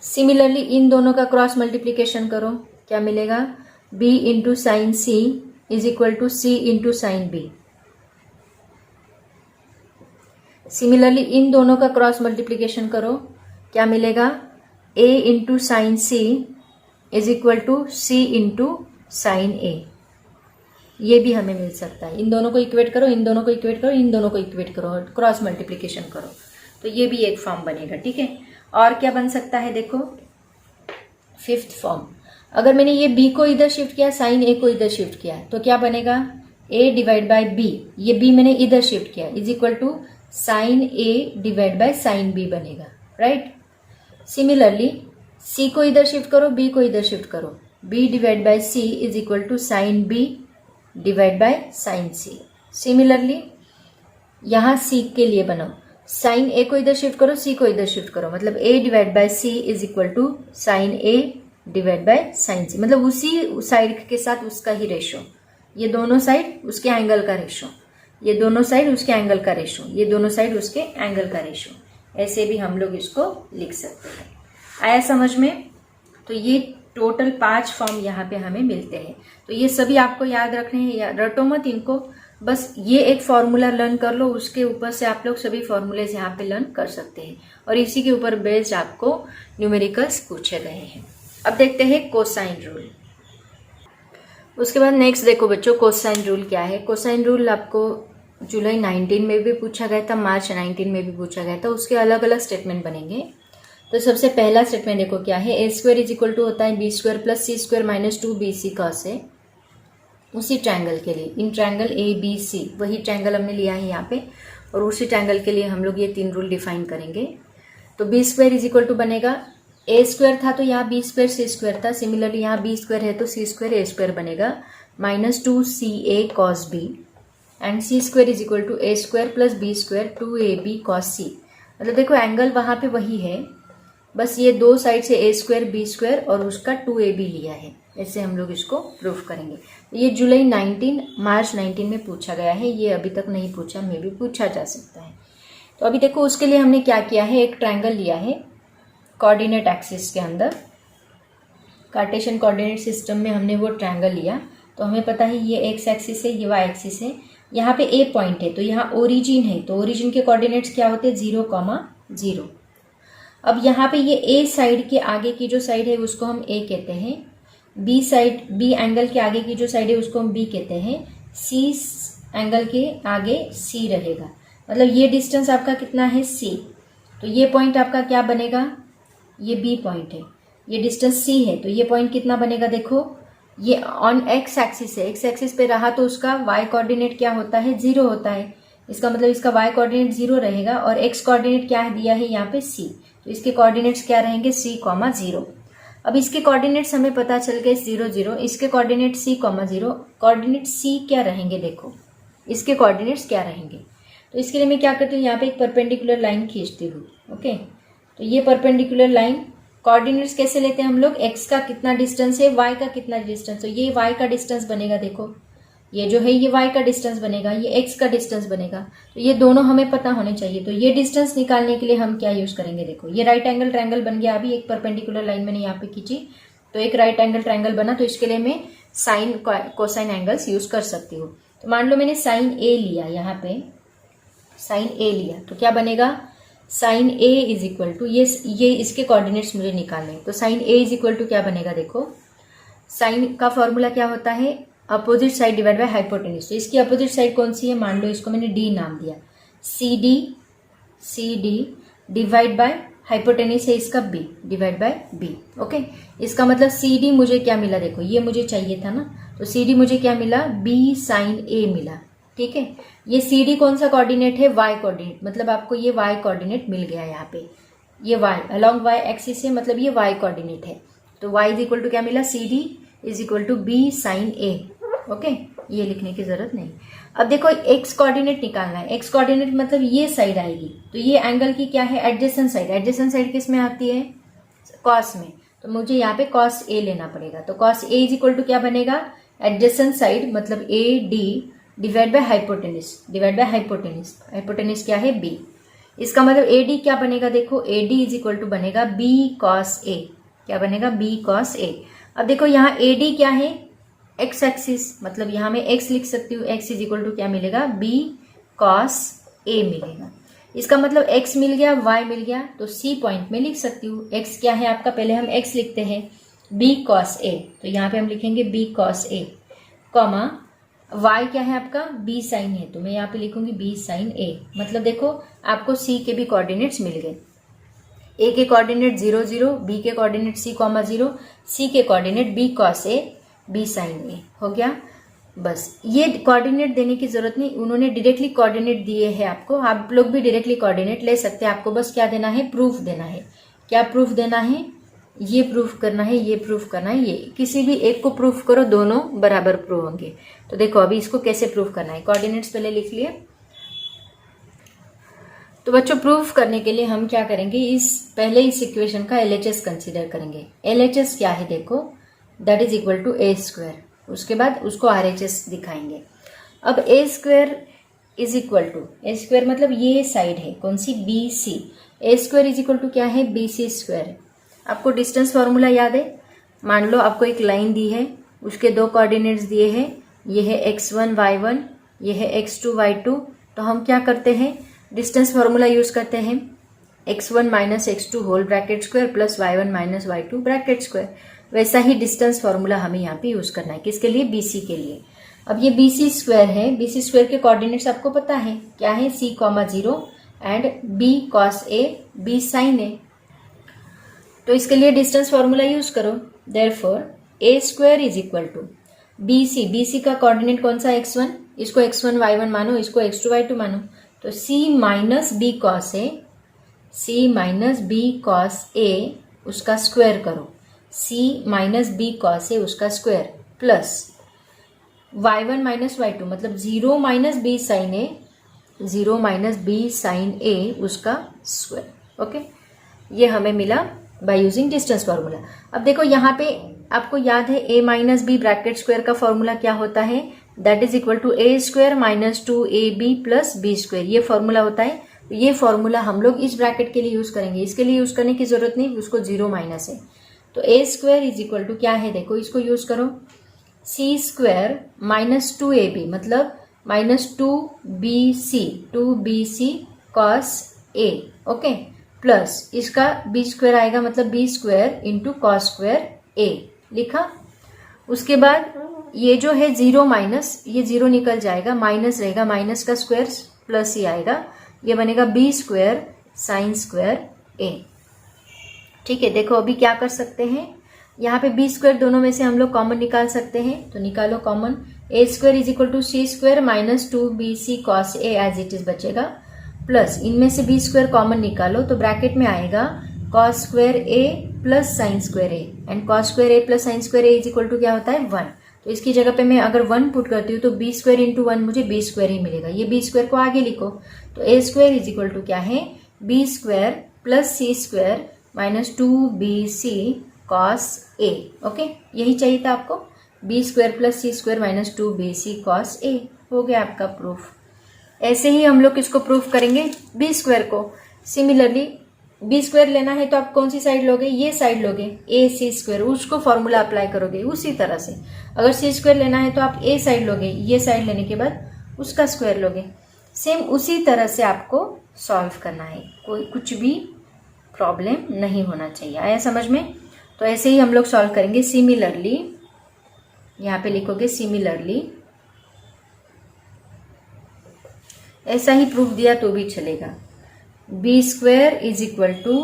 सिमिलरली इन दोनों का क्रॉस मल्टीप्लिकेशन करो, क्या मिलेगा, b into sine c is equal to c into sine b। Similarly इन दोनों का क्रॉस मल्टीप्लिकेशन करो, क्या मिलेगा, a into sine c is equal to c into sine a। ये भी हमें मिल सकता है। इन दोनों को इक्वेट करो, इन दोनों को इक्वेट करो, इन दोनों को इक्वेट करो, क्रॉस मल्टीप्लिकेशन करो, तो ये भी एक फॉर्म बनेगा। ठीक है, और क्या बन सकता है, देखो फिफ्थ फॉर्म, अगर मैंने ये b को इधर शिफ्ट किया, साइन a को इधर शिफ्ट किया, तो क्या बनेगा, a डिवाइड बाय b, ये b मैंने इधर शिफ्ट किया, is equal to sine a divide by sine b बनेगा, राइट। सिमिलरली c को इधर शिफ्ट करो, b को इधर शिफ्ट करो, b divide by c is equal to sine b divide by sine c। Similarly यहाँ c के लिए बनाओ, साइन a को इधर शिफ्ट करो, c को इधर शिफ्ट करो, मतलब a divide by c is equal to sine a divide by sine c। मतलब उसी साइड के साथ उसका ही रेशो, ये दोनों साइड उसके एंगल का रेशो, ये दोनों साइड उसके एंगल का रेशो, ये दोनों साइड उसके एंगल का रेशो, ऐसे भी हम लोग इसको लिख सकते हैं। आया समझ में? तो ये टोटल 5 फॉर्म यहाँ पे हमें मिलते हैं। तो ये सभी आपको याद रखने हैं, या रटो मत इनको, बस ये एक फॉर्मूला लर्न कर लो, उसके ऊपर से आप लोग सभी फॉर्मूलेज यहाँ पे लर्न कर सकते हैं और इसी के ऊपर बेस्ड आपको न्यूमेरिकल्स पूछे गए हैं। अब देखते हैं कोसाइन रूल। उसके बाद नेक्स्ट देखो बच्चों, कोसाइन रूल क्या है। कोसाइन रूल आपको जुलाई 19 में भी पूछा गया था, मार्च 19 में भी पूछा गया था, उसके अलग अलग स्टेटमेंट बनेंगे। तो सबसे पहला स्टेटमेंट देखो क्या है, A square is equal to होता है B square plus C square minus 2bc cos a। उसी ट्रायंगल के लिए, इन ट्रायंगल ABC, वही ट्रायंगल हमने लिया है यहाँ पे, और उसी ट्रायंगल के लिए हम लोग ये 3 रूल डिफाइन करेंगे। तो B square is equal to बनेगा, ए स्क्वायर था तो यहाँ बी स्क्वायर सी स्क्वायर था, सिमिलरली यहाँ बी स्क्वायर है तो सी स्क्वायर ए स्क्वायर बनेगा, minus 2ca cos b, and C square is equal to A square plus B square 2ab cos c। मतलब देखो एंगल वहाँ पे वही है, बस ये दो साइड से ए स्क्वायर बी स्क्वायर और उसका 2ab लिया है, ऐसे हम लोग इसको प्रूफ करेंगे। ये जुलाई 19 मार्च 19 में पूछा गया है, ये अभी तक नहीं पूछा, मे भी पूछा जा सकता है। तो अभी देखो उसके लिए हमने क्या किया है, एक ट्रायंगल लिया है कोऑर्डिनेट एक्सिस के अंदर, कार्टेशियन कोऑर्डिनेट सिस्टम में हमने वो ट्रायंगल लिया, तो हमें पता है ये एक्स एक्सिस है, ये वाई एक्सिस है, यहाँ पे ए पॉइंट है, तो यहाँ ओरिजिन है, तो ओरिजिन के कोऑर्डिनेट्स क्या होते हैं 0,0। अब यहाँ पे ये ए साइड के आगे की जो साइड है उसको हम ए कहते हैं, बी साइड, बी एंगल के आगे की जो साइड है उसको हम बी कहते हैं, सी एंगल के आगे सी रहेगा, मतलब ये डिस्टेंस आपका कितना है सी, तो ये पॉइंट आपका क्या बनेगा, ये बी पॉइंट है, ये डिस्टेंस सी है, तो ये पॉइंट कितना बनेगा, देखो ये ऑन एक्स एक्सिस है, एक्स एक्सिस पे रहा तो उसका वाई कोऑर्डिनेट क्या होता है 0 होता है, इसका मतलब इसका वाई कोऑर्डिनेट 0 रहेगा, और एक्स कोऑर्डिनेट क्या दिया है यहाँ पे सी, तो इसके कोऑर्डिनेट्स क्या रहेंगे c,0। अब इसके कोऑर्डिनेट्स हमें पता चल गए 0 0, इसके कोऑर्डिनेट c,0, कोऑर्डिनेट c क्या रहेंगे, देखो इसके कोऑर्डिनेट्स क्या रहेंगे, तो इसके लिए मैं क्या करती हूँ यहाँ पे एक परपेंडिकुलर लाइन खींचती हूँ। ओके, तो ये परपेंडिकुलर लाइन कोऑर्डिनेट्स कैसे लेते हैं हम लोग, x का कितना डिस्टेंस है, y का कितना डिस्टेंस, तो ये y का डिस्टेंस बनेगा, देखो ये जो है ये y का डिस्टेंस बनेगा, ये x का डिस्टेंस बनेगा, तो ये दोनों हमें पता होने चाहिए। तो ये डिस्टेंस निकालने के लिए हम क्या यूज करेंगे, देखो ये राइट एंगल ट्रायंगल बन गया, अभी एक परपेंडिकुलर लाइन मैंने यहाँ पे खींची तो एक राइट एंगल ट्रायंगल बना, तो इसके लिए मैं साइन कोसाइन एंगल्स यूज कर सकती हूँ। तो मान लो मैंने साइन ए लिया, यहाँ पे साइन ए लिया, तो क्या बनेगा, sine A is equal to ये इसके कोऑर्डिनेट्स मुझे निकालने, तो sine A is equal to क्या बनेगा, देखो साइन का फॉर्मूला क्या होता है, opposite side divide by hypotenuse, तो इसकी अपोजिट साइड कौन सी है, मान लो इसको मैंने डी नाम दिया, C D divide by hypotenuse है इसका B divide by B. Okay, इसका मतलब सी डी मुझे क्या मिला, देखो ये मुझे चाहिए था ना, तो सी डी मुझे क्या मिला, बी साइन ए मिला। ठीक है, ये सी डी कौन सा कोऑर्डिनेट है, वाई कोऑर्डिनेट, मतलब आपको ये वाई कोऑर्डिनेट मिल गया यहाँ पे, ये वाई अलोंग वाई एक्सिस है, मतलब ये वाई कोऑर्डिनेट है, तो वाई इज इक्वल टू क्या मिला, C D is equal to B sine A. Okay, ये लिखने की जरूरत नहीं। अब देखो एक्स कोऑर्डिनेट निकालना है, एक्स कोऑर्डिनेट मतलब ये साइड आएगी, तो ये एंगल की क्या है, एडजेसेंट साइड, एडजेसेंट साइड किस में आती है, कॉस में, तो मुझे यहाँ पे कॉस ए लेना पड़ेगा, तो cos A is equal to क्या बनेगा, एडजेसेंट साइड मतलब A D divide by hypotenuse, divide by hypotenuse, hypotenuse क्या है बी, इसका मतलब ए डी क्या बनेगा, देखो A D is equal to बनेगा बी कॉस ए, क्या बनेगा, बी कॉस ए। अब देखो यहाँ ए डी क्या है, एक्स एक्सिस, मतलब यहाँ मैं एक्स लिख सकती हूँ, एक्स इज इक्वल टू क्या मिलेगा, बी कॉस ए मिलेगा, इसका मतलब एक्स मिल गया, वाई मिल गया, तो सी पॉइंट में लिख सकती हूँ, एक्स क्या है आपका, पहले हम एक्स लिखते हैं, बी कॉस ए, तो यहाँ पे हम लिखेंगे बी कॉस ए, कॉमा y क्या है आपका, b साइन है, तो मैं यहाँ पे लिखूंगी b साइन a, मतलब देखो आपको c के भी कोऑर्डिनेट्स मिल गए, a के कोऑर्डिनेट 0 0, b के कोऑर्डिनेट c,0, c के coordinate b cos a, b साइन a हो गया। बस ये कोऑर्डिनेट देने की जरूरत नहीं, उन्होंने डायरेक्टली कोऑर्डिनेट दिए हैं आपको, आप लोग भी डायरेक्टली कोऑर्डिनेट ले सकते हैं, आपको बस क्या देना है, प्रूफ देना है। क्या प्रूफ देना है, ये प्रूफ करना है, ये प्रूफ करना है, ये किसी भी एक को प्रूफ करो, दोनों बराबर प्रूफ होंगे। तो देखो अभी इसको कैसे प्रूफ करना है, कोऑर्डिनेट्स पहले लिख लिए। तो बच्चों प्रूफ करने के लिए हम क्या करेंगे, पहले इस इक्वेशन का LHS कंसीडर करेंगे। LHS क्या है देखो, that is equal to A square, उसके बाद उसको RHS दिखाएंगे। अब A square is equal to, A square मतलब ये साइड है कौन सी, BC, A square is equal to क्या है, BC स्क्वायर। आपको डिस्टेंस फॉर्मूला याद है, मान लो आपको एक लाइन दी है, उसके दो कोऑर्डिनेट्स दिए हैं, ये है x1 y1, ये है x2 y2, तो हम क्या करते हैं, डिस्टेंस फॉर्मूला यूज करते हैं, x1 minus x2 whole bracket square plus y1 minus y2 bracket square. वैसा ही डिस्टेंस फॉर्मूला हमें यहाँ पे यूज करना है, किसके लिए, BC के लिए। अब ये BC स्क्वायर है, BC स्क्वायर के कोऑर्डिनेट्स आपको पता है क्या है, c,0 and b cos a, b sin a, तो इसके लिए डिस्टेंस फॉर्मूला यूज करो। Therefore A square is equal to BC, BC का कोऑर्डिनेट कौन सा, x1, इसको x1 y1 मानो, इसको x2 y2 मानो, तो c माइनस बी कॉस ए, c माइनस बी कॉस ए उसका स्क्वायर करो, c माइनस बी कॉस ए उसका square plus y1 minus y2 मतलब 0 माइनस बी साइन ए, 0 माइनस बी साइन ए उसका स्क्वायर। ओके, ये हमें मिला बाय यूजिंग डिस्टेंस फॉर्मूला। अब देखो यहाँ पे आपको याद है a minus B bracket square का फॉर्मूला क्या होता है, that is equal to a square minus 2ab plus b square, ये फॉर्मूला होता है। ये फॉर्मूला हम लोग इस ब्रैकेट के लिए यूज करेंगे, इसके लिए यूज करने की जरूरत नहीं, उसको 0 माइनस है, तो ए स्क्वायर इज इक्वल टू क्या है, देखो इसको यूज करो, सी स्क्वायर माइनस 2ab मतलब minus 2bc cos A, okay, plus इसका बी स्क्वायर आएगा मतलब B square into cos square A लिखा। उसके बाद ये जो है जीरो माइनस, ये जीरो निकल जाएगा, माइनस रहेगा, माइनस का स्क्वायर प्लस ही आएगा, ये बनेगा बी स्क्वायर साइन स्क्वायर ए। ठीक है, देखो अभी क्या कर सकते हैं, यहाँ पे बी स्क्वायर दोनों में से हम लोग कॉमन निकाल सकते हैं, तो निकालो common, A square is equal to C square minus 2bc cos A as it is बचेगा, प्लस इनमें से बी स्क्वायर कॉमन निकालो तो ब्रैकेट में आएगा cos square A plus sine square A, and cos square A plus sine square A is equal to क्या होता है 1। तो इसकी जगह पे मैं अगर 1 पुट करती हूँ तो बी स्क्वायर इंटू 1 मुझे बी स्क्वायर ही मिलेगा, ये बी स्क्वायर को आगे लिखो, तो ए स्क्वायर इज इक्वल टू क्या है, B square plus C square minus 2bc cos A, okay, यही चाहिए था आपको, B square plus C square minus 2bc cos ए, हो गया आपका प्रूफ। ऐसे ही हम लोग किसको प्रूफ करेंगे, बी स्क्वायर को। सिमिलरली बी स्क्वायर लेना है तो आप कौन सी साइड लोगे, ये साइड लोगे, ए सी स्क्वायर, उसको फॉर्मूला अप्लाई करोगे उसी तरह से। अगर सी स्क्वायर लेना है तो आप ए साइड लोगे, ये साइड लेने के बाद उसका स्क्वायर लोगे, सेम उसी तरह से आपको सॉल्व करना है, कोई कुछ भी प्रॉब्लम नहीं होना चाहिए। आया समझ में? तो ऐसे ही हम लोग सॉल्व करेंगे। सिमिलरली यहाँ पे लिखोगे सिमिलरली, ऐसा ही प्रूफ दिया तो भी चलेगा, B square is equal to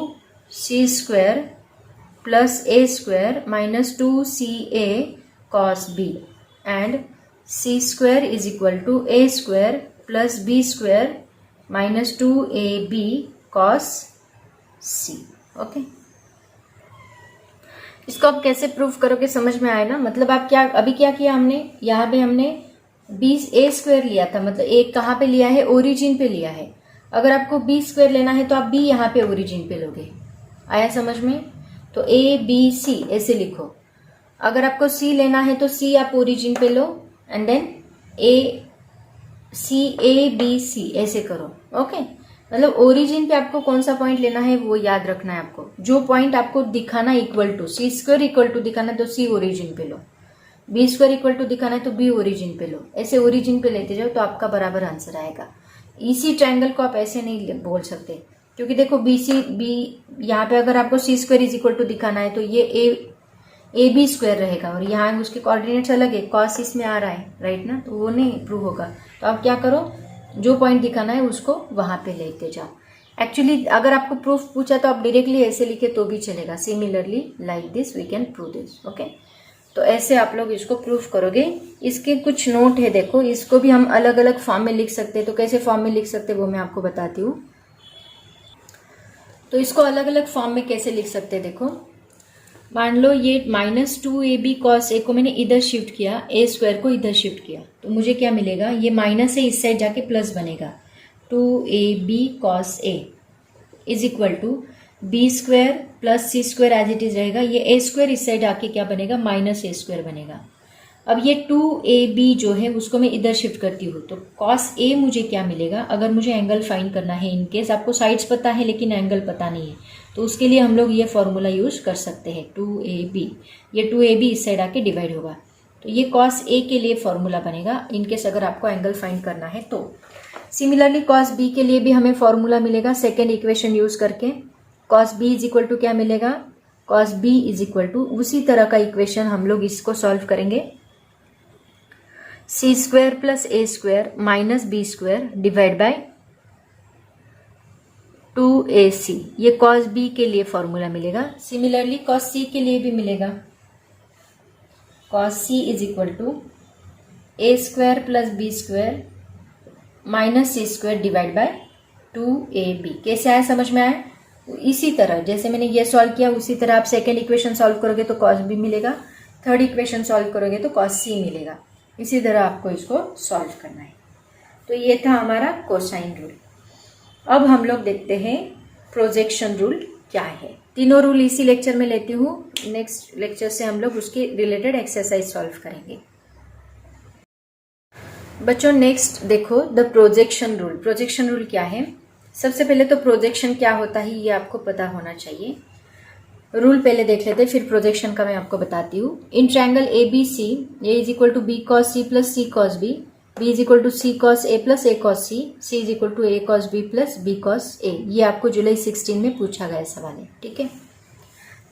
C square plus A square minus 2ca cos B, and C square is equal to A square plus B square minus 2ab cos C, okay. इसको आप कैसे proof करोगे समझ में आया ना, मतलब आप क्या अभी क्या किया हमने, यहाँ पे हमने बी ए स्क्वायर लिया था, मतलब ए कहाँ पे लिया है, ओरिजिन पे लिया है। अगर आपको बी स्क्वायर लेना है तो आप बी यहाँ पे ओरिजिन पे लोगे। आया समझ में? तो ए बी सी ऐसे लिखो। अगर आपको सी लेना है तो सी आप ओरिजिन पे लो, and then A C A B C ऐसे करो, ओके। मतलब ओरिजिन पे आपको कौन सा पॉइंट लेना है वो याद रखना है आपको, जो पॉइंट आपको दिखाना equal to C square equal to दिखाना है तो सी ओरिजिन पे लो, बी स्क्वायर इक्वल टू दिखाना है तो बी ओरिजिन पे लो, ऐसे ओरिजिन पे लेते जाओ तो आपका बराबर आंसर आएगा। इसी ट्रायंगल को आप ऐसे नहीं बोल सकते, क्योंकि देखो बी सी बी यहाँ पे अगर आपको सी स्क्वायर इज इक्वल टू दिखाना है तो ये ए बी स्क्वायर रहेगा, और यहाँ उसके कोऑर्डिनेट्स अलग है, कॉस इसमें आ रहा है, राइट ना, तो वो नहीं प्रूव होगा। तो आप क्या करो, जो पॉइंट दिखाना है उसको वहां पे लेते जाओ। एक्चुअली अगर आपको प्रूफ पूछा तो आप डायरेक्टली ऐसे लिखे तो भी चलेगा, similarly like this we can prove this, okay. तो ऐसे आप लोग इसको प्रूफ करोगे। इसके कुछ नोट है, देखो इसको भी हम अलग अलग फॉर्म में लिख सकते हैं, तो कैसे फॉर्म में लिख सकते हैं वो मैं आपको बताती हूँ। तो इसको अलग अलग फॉर्म में कैसे लिख सकते हैं, देखो मान लो ये माइनस 2ab कॉस ए को मैंने इधर शिफ्ट किया, ए स्क्वायर को इधर शिफ्ट किया, तो मुझे क्या मिलेगा, ये माइनस से इस साइड जाके प्लस बनेगा, 2ab cos A is equal to B square plus C square as it is रहेगा, ये ए स्क्वायर इस साइड आके क्या बनेगा, माइनस ए स्क्वायर बनेगा। अब ये 2ab जो है उसको मैं इधर शिफ्ट करती हूँ, तो कॉस ए मुझे क्या मिलेगा, अगर मुझे एंगल फाइंड करना है, इनकेस आपको साइड्स पता है लेकिन एंगल पता नहीं है, तो उसके लिए हम लोग ये फॉर्मूला यूज कर सकते हैं, 2ab, ये 2ab इस साइड आके डिवाइड होगा, तो ये कॉस ए के लिए फॉर्मूला बनेगा, इनकेस अगर आपको एंगल फाइंड करना है तो। सिमिलरली कॉस बी के लिए भी हमें फॉर्मूला मिलेगा, सेकेंड इक्वेशन यूज करके, cos B is equal to क्या मिलेगा, cos B is equal to उसी तरह का इक्वेशन हम लोग इसको सॉल्व करेंगे, C square plus A square minus B square divide by 2ac, ये कॉस बी के लिए फॉर्मूला मिलेगा। सिमिलरली कॉस सी के लिए भी मिलेगा, cos C is equal to A square plus B square minus C square divide by 2ab। कैसे आया, समझ में आया? इसी तरह जैसे मैंने ये सॉल्व किया उसी तरह आप सेकेंड इक्वेशन सॉल्व करोगे तो कॉस बी मिलेगा, थर्ड इक्वेशन सॉल्व करोगे तो कॉस सी मिलेगा, इसी तरह आपको इसको सॉल्व करना है। तो ये था हमारा कोसाइन रूल। अब हम लोग देखते हैं प्रोजेक्शन रूल क्या है। तीनों रूल इसी लेक्चर में लेती हूँ, नेक्स्ट लेक्चर से हम लोग उसके रिलेटेड एक्सरसाइज सॉल्व करेंगे। बच्चों नेक्स्ट देखो the projection rule. Projection rule क्या है? सबसे पहले तो प्रोजेक्शन क्या होता है ये आपको पता होना चाहिए। रूल पहले देख लेते हैं, फिर प्रोजेक्शन का मैं आपको बताती हूँ। In triangle ABC A is equal to B cos C plus C cos B, B is equal to C cos A plus A cos C, C is equal to A cos B plus B cos A। ये आपको जुलाई 16 में पूछा गया सवाल है, ठीक है।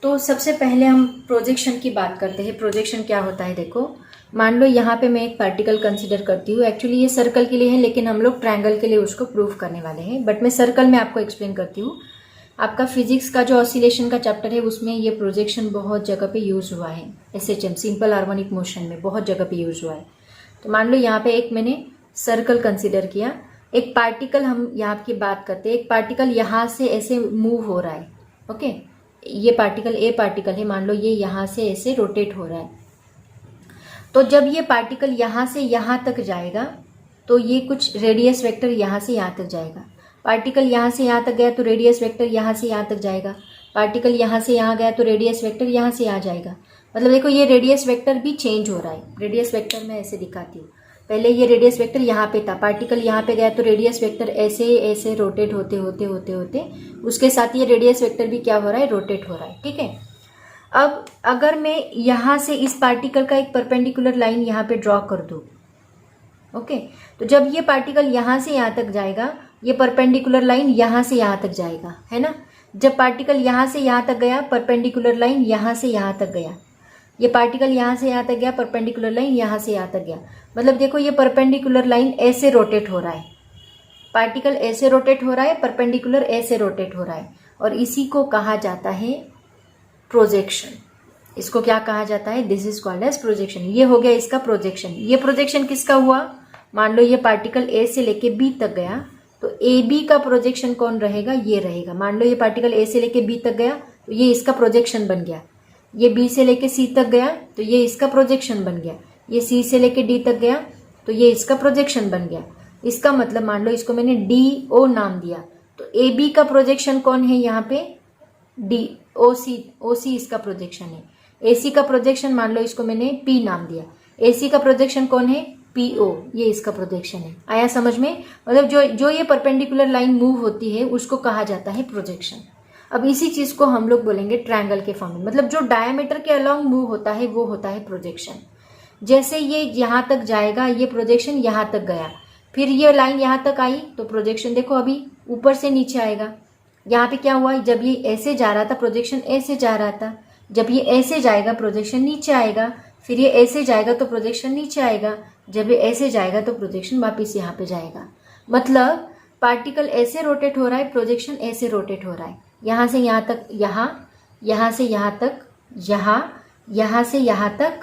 तो सबसे पहले हम प्रोजेक्शन की बात करते हैं। प्रोजेक्शन क्या होता है, देखो मान लो यहाँ पे मैं एक पार्टिकल कंसिडर करती हूँ। एक्चुअली ये सर्कल के लिए है, लेकिन हम लोग ट्रायंगल के लिए उसको प्रूव करने वाले हैं, बट मैं सर्कल में आपको एक्सप्लेन करती हूँ। आपका फिजिक्स का जो ऑसिलेशन का चैप्टर है उसमें ये प्रोजेक्शन बहुत जगह पे यूज हुआ है। SHM सिंपल हार्मोनिक मोशन में बहुत जगह पे यूज हुआ है। तो मान लो यहाँ पे एक मैंने सर्कल कंसिडर किया, एक पार्टिकल हम यहाँ की बात करते हैं, एक पार्टिकल यहाँ से ऐसे मूव हो रहा है, ओके। ये पार्टिकल A पार्टिकल है, मान लो ये यहाँ से ऐसे रोटेट हो रहा है। तो जब ये पार्टिकल यहाँ से यहाँ तक जाएगा तो ये कुछ रेडियस वेक्टर यहाँ से यहाँ तक जाएगा। पार्टिकल यहाँ से यहाँ तक गया तो रेडियस वेक्टर यहाँ से यहाँ तक जाएगा। पार्टिकल यहाँ से यहाँ गया तो रेडियस वेक्टर यहाँ से यहाँ जाएगा। मतलब देखो ये रेडियस वेक्टर भी चेंज हो रहा है। रेडियस वेक्टर मैं ऐसे दिखाती हूँ, पहले ये रेडियस वेक्टर यहाँ पे था, पार्टिकल यहाँ पे गया तो रेडियस वेक्टर ऐसे ऐसे रोटेट होते होते होते होते उसके साथ ये रेडियस वेक्टर भी क्या हो रहा है, रोटेट हो रहा है, ठीक है। अब अगर मैं यहाँ से इस पार्टिकल का एक परपेंडिकुलर लाइन यहाँ पे ड्रॉ कर दूँ, ओके, तो जब ये पार्टिकल यहाँ से यहाँ तक जाएगा, ये परपेंडिकुलर लाइन यहाँ से यहाँ तक जाएगा, है ना। जब पार्टिकल यहाँ से यहाँ तक गया, परपेंडिकुलर लाइन यहाँ से यहाँ तक गया। ये पार्टिकल यहाँ से यहाँ तक गया, परपेंडिकुलर लाइन यहाँ से यहाँ तक गया। मतलब देखो ये परपेंडिकुलर लाइन ऐसे रोटेट हो रहा है, पार्टिकल ऐसे रोटेट हो रहा है, परपेंडिकुलर ऐसे रोटेट हो रहा है, और इसी को कहा जाता है प्रोजेक्शन। इसको क्या कहा जाता है, this is called as projection. ये हो गया इसका प्रोजेक्शन। ये प्रोजेक्शन किसका हुआ, मान लो ये पार्टिकल A से लेके B तक गया तो AB का प्रोजेक्शन कौन रहेगा, ये रहेगा। मान लो ये पार्टिकल A से लेके B तक गया तो ये इसका प्रोजेक्शन बन गया। ये B से लेके C तक गया तो ये इसका प्रोजेक्शन बन गया। ये C से लेके D तक गया तो ये इसका प्रोजेक्शन बन गया। इसका मतलब मान लो इसको मैंने DO नाम दिया, तो AB का प्रोजेक्शन कौन है यहाँ पे, OC इसका प्रोजेक्शन है। AC का प्रोजेक्शन मान लो इसको मैंने P नाम दिया, AC का प्रोजेक्शन कौन है, PO, ये इसका प्रोजेक्शन है। आया समझ में। मतलब जो ये परपेंडिकुलर लाइन मूव होती है उसको कहा जाता है प्रोजेक्शन। अब इसी चीज को हम लोग बोलेंगे ट्रायंगल के फॉर्म में, मतलब जो डायमीटर के अलोंग मूव होता है वो होता है प्रोजेक्शन। जैसे ये यहाँ तक जाएगा, ये प्रोजेक्शन यहाँ तक गया, फिर ये लाइन यहाँ तक आई तो प्रोजेक्शन देखो अभी ऊपर से नीचे आएगा। यहाँ पे क्या हुआ, जब ये ऐसे जा रहा था प्रोजेक्शन ऐसे जा रहा था, जब ये ऐसे जाएगा प्रोजेक्शन नीचे आएगा, फिर ये ऐसे जाएगा तो प्रोजेक्शन नीचे आएगा, जब ये ऐसे जाएगा तो प्रोजेक्शन वापिस यहाँ पे जाएगा। मतलब पार्टिकल ऐसे रोटेट हो रहा है, प्रोजेक्शन ऐसे रोटेट हो रहा है, यहाँ से यहाँ तक, यहाँ से यहाँ तक, यहाँ से यहाँ तक,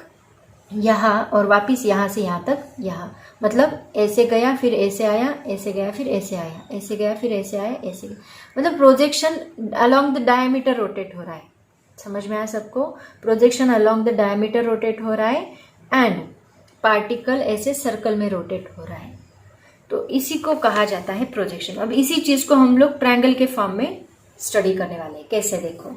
यहाँ, और वापिस यहाँ से यहाँ तक, यहाँ। मतलब ऐसे गया फिर ऐसे आया, ऐसे गया फिर ऐसे आया, ऐसे गया फिर ऐसे आया, ऐसे गया। मतलब projection along the diameter rotate हो रहा है। समझ में आया सबको। Projection along the diameter rotate हो रहा है एंड पार्टिकल ऐसे सर्कल में रोटेट हो रहा है, तो इसी को कहा जाता है प्रोजेक्शन। अब इसी चीज को हम लोग ट्रायंगल के फॉर्म में स्टडी करने वाले हैं। कैसे, देखो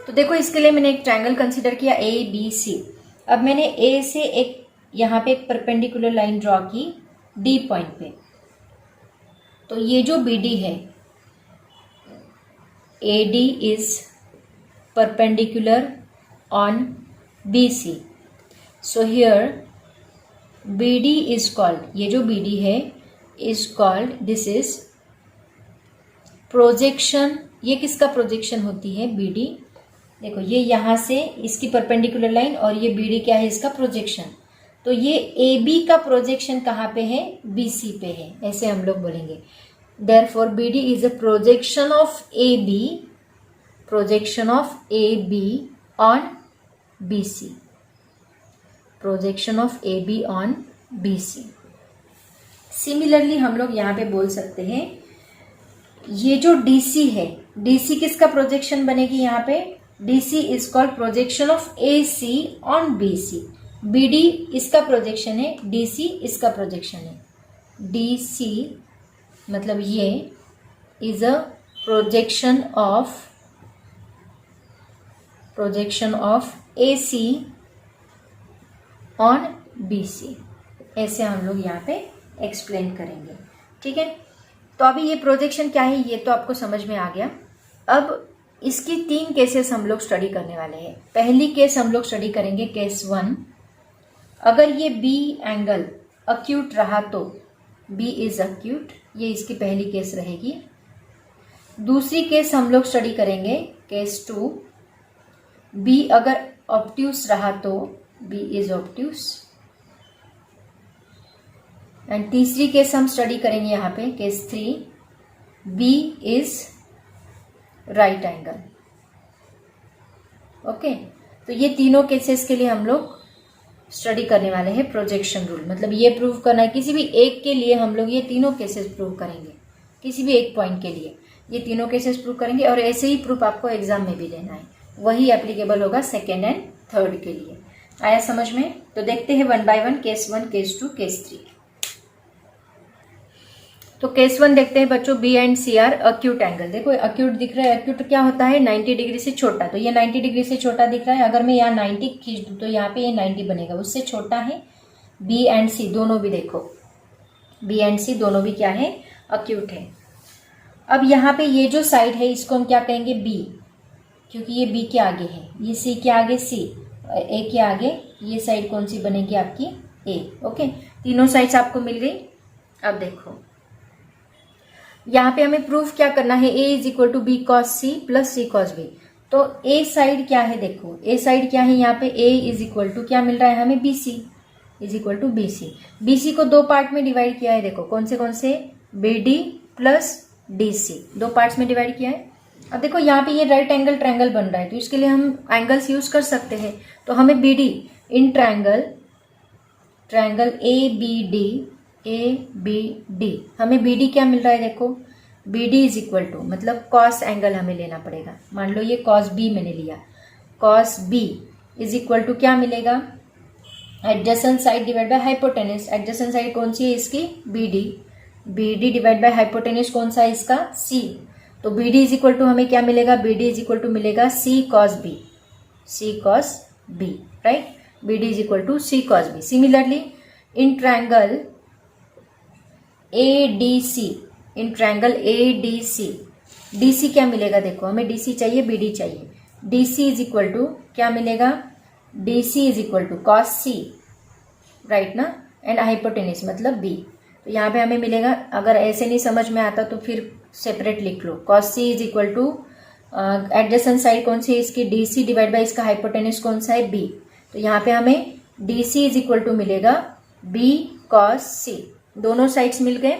तो देखो इसके लिए मैंने एक ट्रायंगल कंसीडर किया ABC। अब मैंने A से एक यहाँ पे एक परपेंडिकुलर लाइन ड्रॉ की D पॉइंट पे, तो ये जो BD है, AD is perpendicular on BC, so here BD is called, ये जो BD है is called, this is projection. ये किसका प्रोजेक्शन होती है, BD। देखो ये यहाँ से इसकी परपेंडिकुलर लाइन और ये BD क्या है, इसका प्रोजेक्शन। तो ये AB का प्रोजेक्शन कहाँ पे है, BC पे है, ऐसे हम लोग बोलेंगे। Therefore BD is a projection of AB on BC, projection of AB on BC। Similarly हम लोग यहाँ पे बोल सकते हैं, ये जो DC है, DC किसका प्रोजेक्शन बनेगी यहाँ पे, DC is called projection of AC on BC। BD इसका प्रोजेक्शन है, DC इसका प्रोजेक्शन है। DC मतलब ये is a projection of AC on BC, ऐसे हम लोग यहाँ पे एक्सप्लेन करेंगे, ठीक है। तो अभी ये प्रोजेक्शन क्या है ये तो आपको समझ में आ गया। अब इसकी 3 केसेस हम लोग स्टडी करने वाले हैं। पहली केस हम लोग स्टडी करेंगे केस 1। अगर ये बी एंगल अक्यूट रहा तो बी इज अक्यूट, ये इसकी पहली केस रहेगी। दूसरी केस हम लोग स्टडी करेंगे केस 2, बी अगर ऑब्ट्यूस रहा तो बी इज ऑब्ट्यूस। एंड तीसरी केस हम स्टडी करेंगे यहाँ पे case 3, B is right angle. Okay, तो ये तीनों केसेस के लिए हम लोग स्टडी करने वाले हैं प्रोजेक्शन रूल। मतलब ये प्रूव करना है, किसी भी एक के लिए हम लोग ये तीनों केसेस प्रूव करेंगे, किसी भी एक पॉइंट के लिए ये तीनों केसेस प्रूव करेंगे। और ऐसे ही प्रूफ आपको एग्जाम में भी लेना है, वही एप्लीकेबल होगा सेकेंड एंड थर्ड के लिए। आया समझ में? तो देखते हैं 1 बाय 1, केस 1, केस 2, केस 3। तो केस 1 देखते हैं बच्चों, B and C are acute angle. देखो अक्यूट दिख रहा है, अक्यूट क्या होता है 90 डिग्री से छोटा, तो ये 90 डिग्री से छोटा दिख रहा है। अगर मैं यहाँ 90 खींच दूँ तो यहाँ पे ये 90 बनेगा, उससे छोटा है। बी एंड सी दोनों भी, देखो बी एंड सी दोनों भी क्या है, अक्यूट है। अब यहाँ पे ये जो साइड है इसको हम क्या कहेंगे, बी, क्योंकि ये बी के आगे है, ये सी के आगे सी, ए के आगे ये साइड कौन सी बनेगी आपकी, ए। ओके, तीनों साइड्स आपको मिल गई। अब देखो यहाँ पे हमें प्रूफ क्या करना है, A is equal to B cos C plus C cos B. तो ए साइड क्या है, देखो ए साइड क्या है यहाँ पे, ए इज इक्वल टू क्या मिल रहा है हमें, B C is equal to B C. B C को 2 पार्ट में डिवाइड किया है, देखो कौन से, B D plus D C, 2 parts में डिवाइड किया है। अब देखो यहाँ पे ये राइट एंगल ट्रायंगल बन रहा है, तो इसके लिए हम एंगल्स यूज कर सकते हैं। तो हमें B D in triangle A B D, हमें बी डी क्या मिल रहा है, देखो B D is equal to, मतलब कॉस एंगल हमें लेना पड़ेगा। मान लो ये कॉस बी मैंने लिया, cos B is equal to क्या मिलेगा, adjacent side divide by hypotenuse. Adjacent side कौन सी है इसकी, B D divide by hypotenuse कौन सा है इसका, सी। तो B D is equal to हमें क्या मिलेगा, B D is equal to मिलेगा C cos B, right. B D is equal to C cos B. Similarly in triangle A D C, D C क्या मिलेगा, देखो हमें D C चाहिए, B D चाहिए। D C is equal to क्या मिलेगा, D C is equal to cos C, right ना, and hypotenuse मतलब बी। तो यहाँ पे हमें मिलेगा, अगर ऐसे नहीं समझ में आता तो फिर सेपरेट लिख लो, cos C is equal to adjacent side कौन सी है इसकी, डी सी डिवाइड बाई इसका हाइपोटेनस कौन सा है, बी। तो यहाँ पे हमें D C is equal to मिलेगा बी कॉस सी। दोनों साइड्स मिल गए,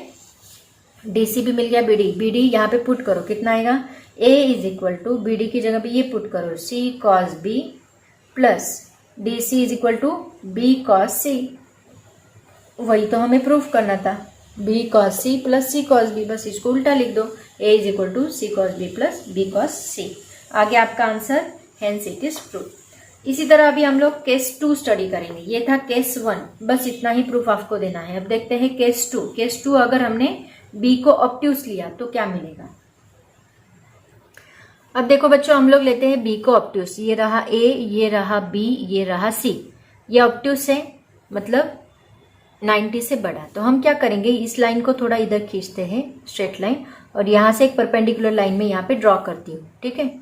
डी सी भी मिल गया, बी डी यहाँ पे पुट करो, कितना आएगा, A is equal to B D की जगह पे ये पुट करो, C cos B plus D C is equal to B cos C. वही तो हमें प्रूफ करना था, B cos C plus C cos B, बस इसको उल्टा लिख दो, A is equal to C cos B plus B cos C. आगे आपका answer, hence it is proof. इसी तरह अभी हम लोग केस 2 स्टडी करेंगे। ये था केस 1, बस इतना ही प्रूफ आपको देना है। अब देखते हैं केस 2। केस 2 अगर हमने बी को ऑब्ट्यूस लिया तो क्या मिलेगा। अब देखो बच्चों, हम लोग लेते हैं बी को ऑब्ट्यूस। ये रहा ए, ये रहा बी, ये रहा सी। ये ऑब्ट्यूस है, मतलब 90 से बड़ा। तो हम क्या करेंगे, इस लाइन को थोड़ा इधर खींचते हैं, स्ट्रेट लाइन, और यहां से एक परपेंडिकुलर लाइन में यहाँ पे ड्रॉ करती हूँ, ठीक है।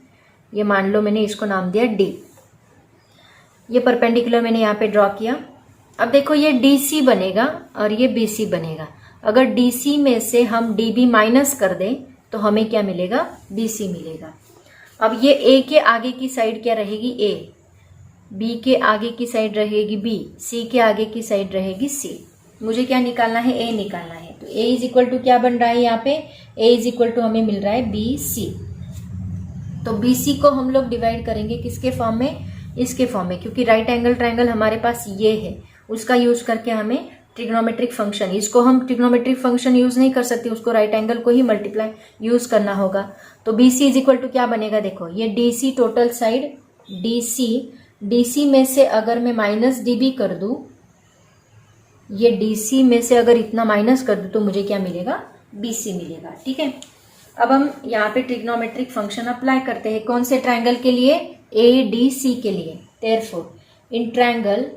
ये मान लो मैंने इसको नाम दिया डी। ये परपेंडिकुलर मैंने यहाँ पे ड्रॉ किया। अब देखो ये डी सी बनेगा और ये बी सी बनेगा। अगर डी सी में से हम डी बी माइनस कर दें तो हमें क्या मिलेगा, बी सी मिलेगा। अब ये ए के आगे की साइड क्या रहेगी, ए, बी के आगे की साइड रहेगी बी, सी के आगे की साइड रहेगी सी। मुझे क्या निकालना है, ए निकालना है। तो ए इज इक्वल टू क्या बन रहा है यहाँ पे, ए इज इक्वल टू हमें मिल रहा है बी सी। तो बी सी को हम लोग डिवाइड करेंगे किसके फॉर्म में, इसके फॉर्म में, क्योंकि राइट एंगल ट्रायंगल हमारे पास ये है, उसका यूज करके हमें ट्रिग्नोमेट्रिक फंक्शन, इसको हम ट्रिग्नोमेट्रिक फंक्शन यूज नहीं कर सकते, उसको राइट एंगल को ही मल्टीप्लाई यूज करना होगा। तो B C is equal to क्या बनेगा, देखो ये D C total side D C में से अगर मैं माइनस डी बी कर दूं, ये डी सी में से अगर इतना माइनस कर दूं तो मुझे क्या मिलेगा, बी सी मिलेगा, ठीक है। अब हम यहाँ पे ट्रिग्नोमेट्रिक फंक्शन अप्लाई करते हैं, कौन से ट्रायंगल के लिए, ए डी सी के लिए। Therefore in triangle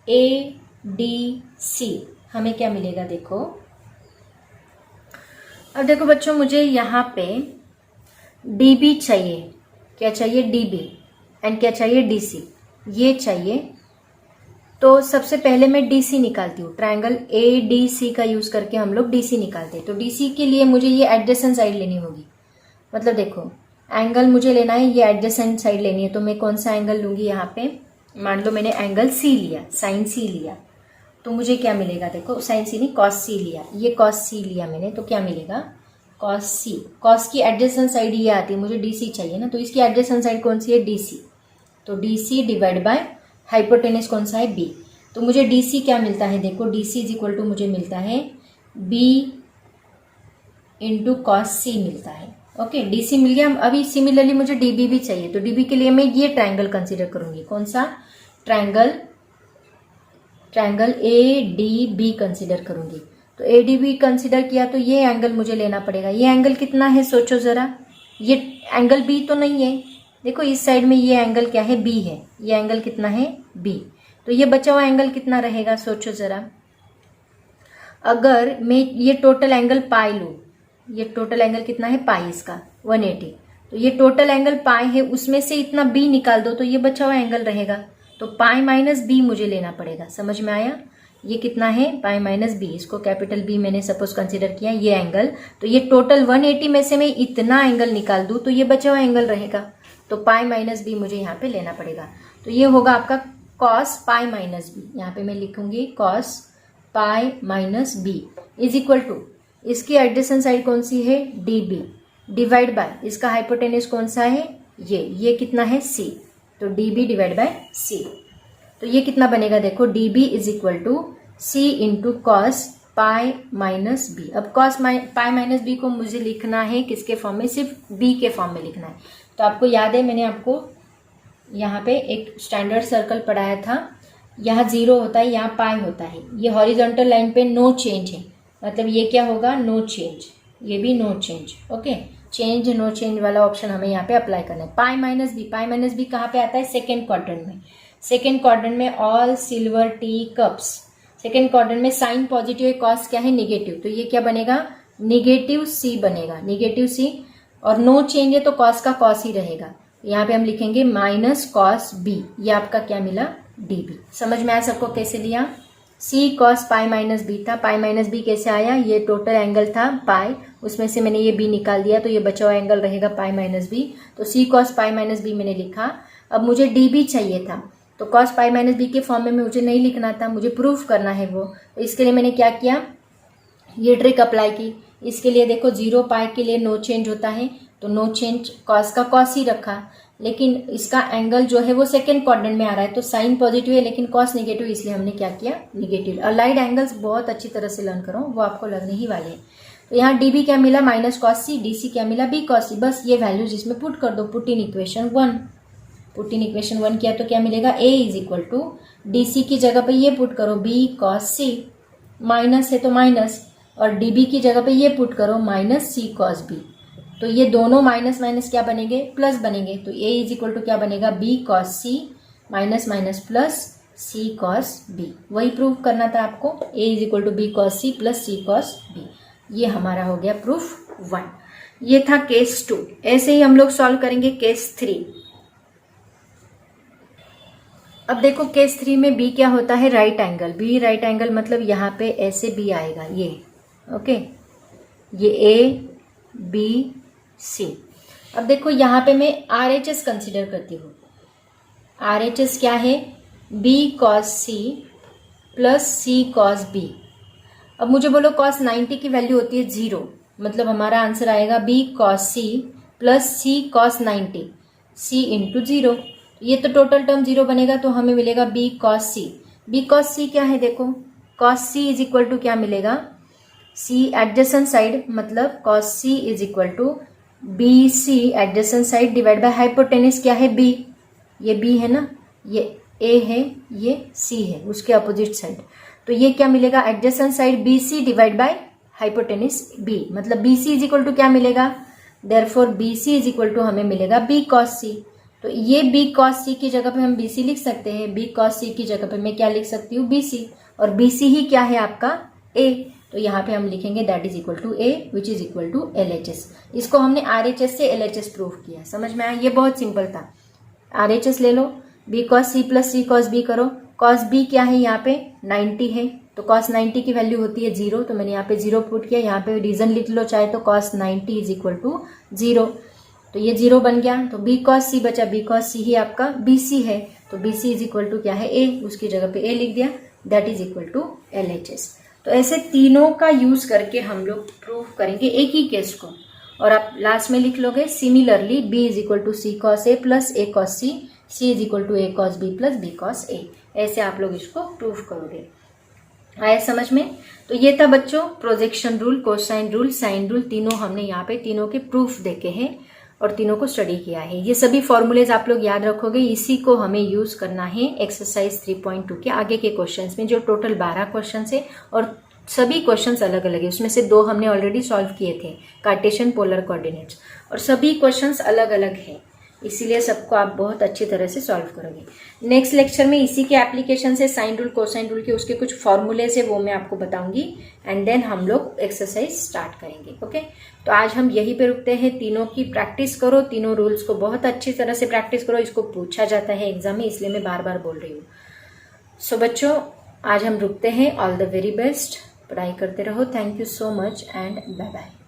A D C हमें क्या मिलेगा, देखो। अब देखो बच्चों, मुझे यहाँ पे डी बी चाहिए, क्या चाहिए, DB, एंड क्या चाहिए, DC, ये चाहिए। तो सबसे पहले मैं DC निकालती हूँ। ट्रायंगल ADC का यूज करके हम लोग DC निकालते हैं। तो DC के लिए मुझे ये एडजेसेंट साइड लेनी होगी। मतलब देखो, एंगल मुझे लेना है, ये एडजेसेंट साइड लेनी है। तो मैं कौन सा एंगल लूंगी यहाँ पे, मान लो मैंने एंगल C लिया, साइन C लिया, तो मुझे क्या मिलेगा, देखो साइन C नहीं cos C लिया, ये cos C लिया मैंने, तो क्या मिलेगा, cos C। cos की एडजेसेंट साइड ये आती है, मुझे DC चाहिए ना, तो इसकी एडजेसेंट साइड कौन सी है, DC। तो DC डिवाइड बाय हाइपोटेनस कौन सा है, B। तो मुझे DC क्या मिलता है, देखो DC इज इक्वल टू मुझे मिलता है B इंटू cos C मिलता है। ओके, DC मिल गया। अभी सिमिलरली मुझे DB भी चाहिए, तो DB के लिए मैं ये ट्रायंगल कंसीडर करूंगी। कौन सा ट्रायंगल ADB कंसीडर करूंगी। तो ADB कंसीडर किया तो ये एंगल मुझे लेना पड़ेगा। ये एंगल कितना है, सोचो जरा, ये एंगल B तो नहीं है। देखो इस साइड में ये एंगल क्या है, B है। ये एंगल कितना है, B। तो ये बचा हुआ एंगल कितना रहेगा, सोचो जरा। अगर मैं ये टोटल एंगल पाई लूँ, ये टोटल एंगल कितना है, पाई, इसका 180। तो ये टोटल एंगल पाई है, उसमें से इतना B निकाल दो तो ये बचा हुआ एंगल रहेगा। तो पाई माइनस B मुझे लेना पड़ेगा। समझ में आया, ये कितना है, पाई माइनस B। इसको कैपिटल B मैंने सपोज कंसीडर किया, ये एंगल। तो ये टोटल 180 में से मैं इतना एंगल निकाल दूं तो ये बचा हुआ एंगल रहेगा। तो पाई माइनस B मुझे यहाँ पे लेना पड़ेगा। तो ये होगा आपका cos पाई माइनस B। यहाँ पे मैं लिखूंगी cos pi minus B is equal to, इसकी एडजेसेंट साइड कौन सी है, DB, डिवाइड बाय इसका हाइपोटेनस कौन सा है, ये कितना है, C। तो DB डिवाइड बाय C। तो ये कितना बनेगा, देखो DB is equal to C into cos pi minus B। अब cos पाई माइनस B को मुझे लिखना है किसके फॉर्म में, सिर्फ B के फॉर्म में लिखना है। तो आपको याद है मैंने आपको यहाँ पे एक स्टैंडर्ड सर्कल पढ़ाया था, यहाँ 0 होता है, यहाँ पाई होता है। ये हॉरिजॉन्टल लाइन पे नो चेंज है, मतलब ये क्या होगा, नो चेंज, ये भी no change. Okay, change no change वाला ऑप्शन हमें यहाँ पे अप्लाई करना है। पाई माइनस बी कहाँ पे आता है, सेकेंड क्वाड्रेंट में। सेकेंड क्वाड्रेंट में all silver T cups, second quadrant में साइन पॉजिटिव है, कॉस क्या है, निगेटिव। तो ये क्या बनेगा, निगेटिव C बनेगा, निगेटिव C। और नो चेंज है तो कॉस का कॉस ही रहेगा। यहाँ पे हम लिखेंगे माइनस कॉस B। ये आपका क्या मिला, DB। समझ में आया सबको कैसे लिया। C cos pi minus B था, पाई माइनस B कैसे आया, ये टोटल एंगल था पाई, उसमें से मैंने ये B निकाल दिया, तो ये बचा हुआ एंगल रहेगा पाई माइनस B। तो C cos pi minus B मैंने लिखा। अब मुझे DB चाहिए था, तो cos पाई माइनस B के फॉर्म में मुझे नहीं लिखना था, मुझे प्रूफ करना है वो। तो इसके लिए मैंने क्या किया, ये ट्रिक अप्लाई की। इसके लिए देखो 0 पाई के लिए नो चेंज होता है, तो नो चेंज कॉस का कॉस ही रखा, लेकिन इसका एंगल जो है वो सेकेंड क्वाड्रेंट में आ रहा है, तो साइन पॉजिटिव है लेकिन कॉस नेगेटिव, इसलिए हमने क्या किया, निगेटिव। अलाइड एंगल्स बहुत अच्छी तरह से लर्न करो, वो आपको लगने ही वाले हैं। तो यहाँ DB क्या मिला, माइनस कॉस C, DC क्या मिला, B cos C। बस ये वैल्यूज इसमें पुट कर दो, put in equation 1। Put in equation 1 किया तो क्या मिलेगा, A is equal to DC की जगह पे ये पुट करो B cos C, माइनस है तो माइनस, और DB की जगह पे ये पुट करो माइनस C cos B। तो ये दोनों माइनस माइनस क्या बनेंगे, प्लस बनेंगे। तो A इज इक्वल टू क्या बनेगा, B cos C minus minus plus C cos B। वही प्रूफ करना था आपको, A is equal to B cos C plus C cos B। ये हमारा हो गया प्रूफ 1। ये था केस 2। ऐसे ही हम लोग सॉल्व करेंगे केस 3। अब देखो केस 3 में B क्या होता है, right angle. B right angle मतलब यहाँ पे ऐसे B आएगा, ये ओके, ये A B C। अब देखो यहाँ पे मैं RHS कंसिडर करती हूँ। RHS क्या है, B cos C plus C cos B। अब मुझे बोलो cos 90 की वैल्यू होती है 0, मतलब हमारा आंसर आएगा B cos C plus C cos 90, C into 0। ये तो टोटल टर्म 0 बनेगा, तो हमें मिलेगा B cos C। B cos C क्या है, देखो cos C is equal to क्या मिलेगा, C एडजेसेंट साइड, मतलब cos C is equal to BC adjacent side divide by hypotenuse क्या है, B। ये B है ना, ये A है, ये C है, उसके अपोजिट साइड। तो ये क्या मिलेगा, adjacent side BC divide by hypotenuse B, मतलब BC इज इक्वल टू क्या मिलेगा, therefore BC is equal to हमें मिलेगा B cos C। तो ये B cos C की जगह पे हम BC लिख सकते हैं, B cos C की जगह पे मैं क्या लिख सकती हूँ, BC, और BC ही क्या है आपका A। तो यहाँ पे हम लिखेंगे that is equal to A which is equal to LHS। इसको हमने RHS से LHS प्रूफ किया, समझ में आया? ये बहुत सिंपल था। RHS ले लो, b cos c plus c cos b करो। cos b क्या है यहाँ पे 90 है, तो cos 90 की वैल्यू होती है 0, तो मैंने यहाँ पे 0 पुट किया। यहाँ पे रीजन लिख लो चाहे तो cos 90 इज इक्वल टू 0, तो ये 0 बन गया। तो b cos c बचा, b cos c ही आपका BC है, तो BC इज इक्वल टू क्या है A, उसकी जगह पे A लिख दिया, that is equal to LHS। तो ऐसे तीनों का यूज करके हम लोग प्रूफ करेंगे एक ही केस को, और आप लास्ट में लिख लोगे similarly b is equal to c cos a plus a cos c, c is equal to a cos b plus b cos a। ऐसे आप लोग इसको प्रूफ करोगे। आया समझ में? तो ये था बच्चों projection rule, cosine rule, sine rule, तीनों हमने यहाँ पे तीनों के प्रूफ देखे हैं और तीनों को स्टडी किया है। ये सभी फॉर्मूलेज आप लोग याद रखोगे, इसी को हमें यूज करना है एक्सरसाइज 3.2 के आगे के क्वेश्चंस में, जो टोटल 12 क्वेश्चंस है और सभी क्वेश्चंस अलग अलग है। उसमें से 2 हमने ऑलरेडी सॉल्व किए थे, कार्टेशियन पोलर कोऑर्डिनेट्स, और सभी क्वेश्चंस अलग अलग है, इसीलिए सबको आप बहुत अच्छी तरह से सॉल्व करोगे। नेक्स्ट लेक्चर में इसी के एप्लीकेशन से साइन रूल कोसाइन रूल के उसके कुछ फॉर्मूलेज है वो मैं आपको बताऊंगी, एंड देन हम लोग एक्सरसाइज स्टार्ट करेंगे। ओके, तो आज हम यहीं पे रुकते हैं। तीनों की प्रैक्टिस करो, तीनों रूल्स को बहुत अच्छी तरह से प्रैक्टिस करो, इसको पूछा जाता है एग्जाम में, इसलिए मैं बार बार बोल रही हूँ। सो बच्चों आज हम रुकते हैं। ऑल द वेरी बेस्ट, पढ़ाई करते रहो। Thank you so much and bye bye.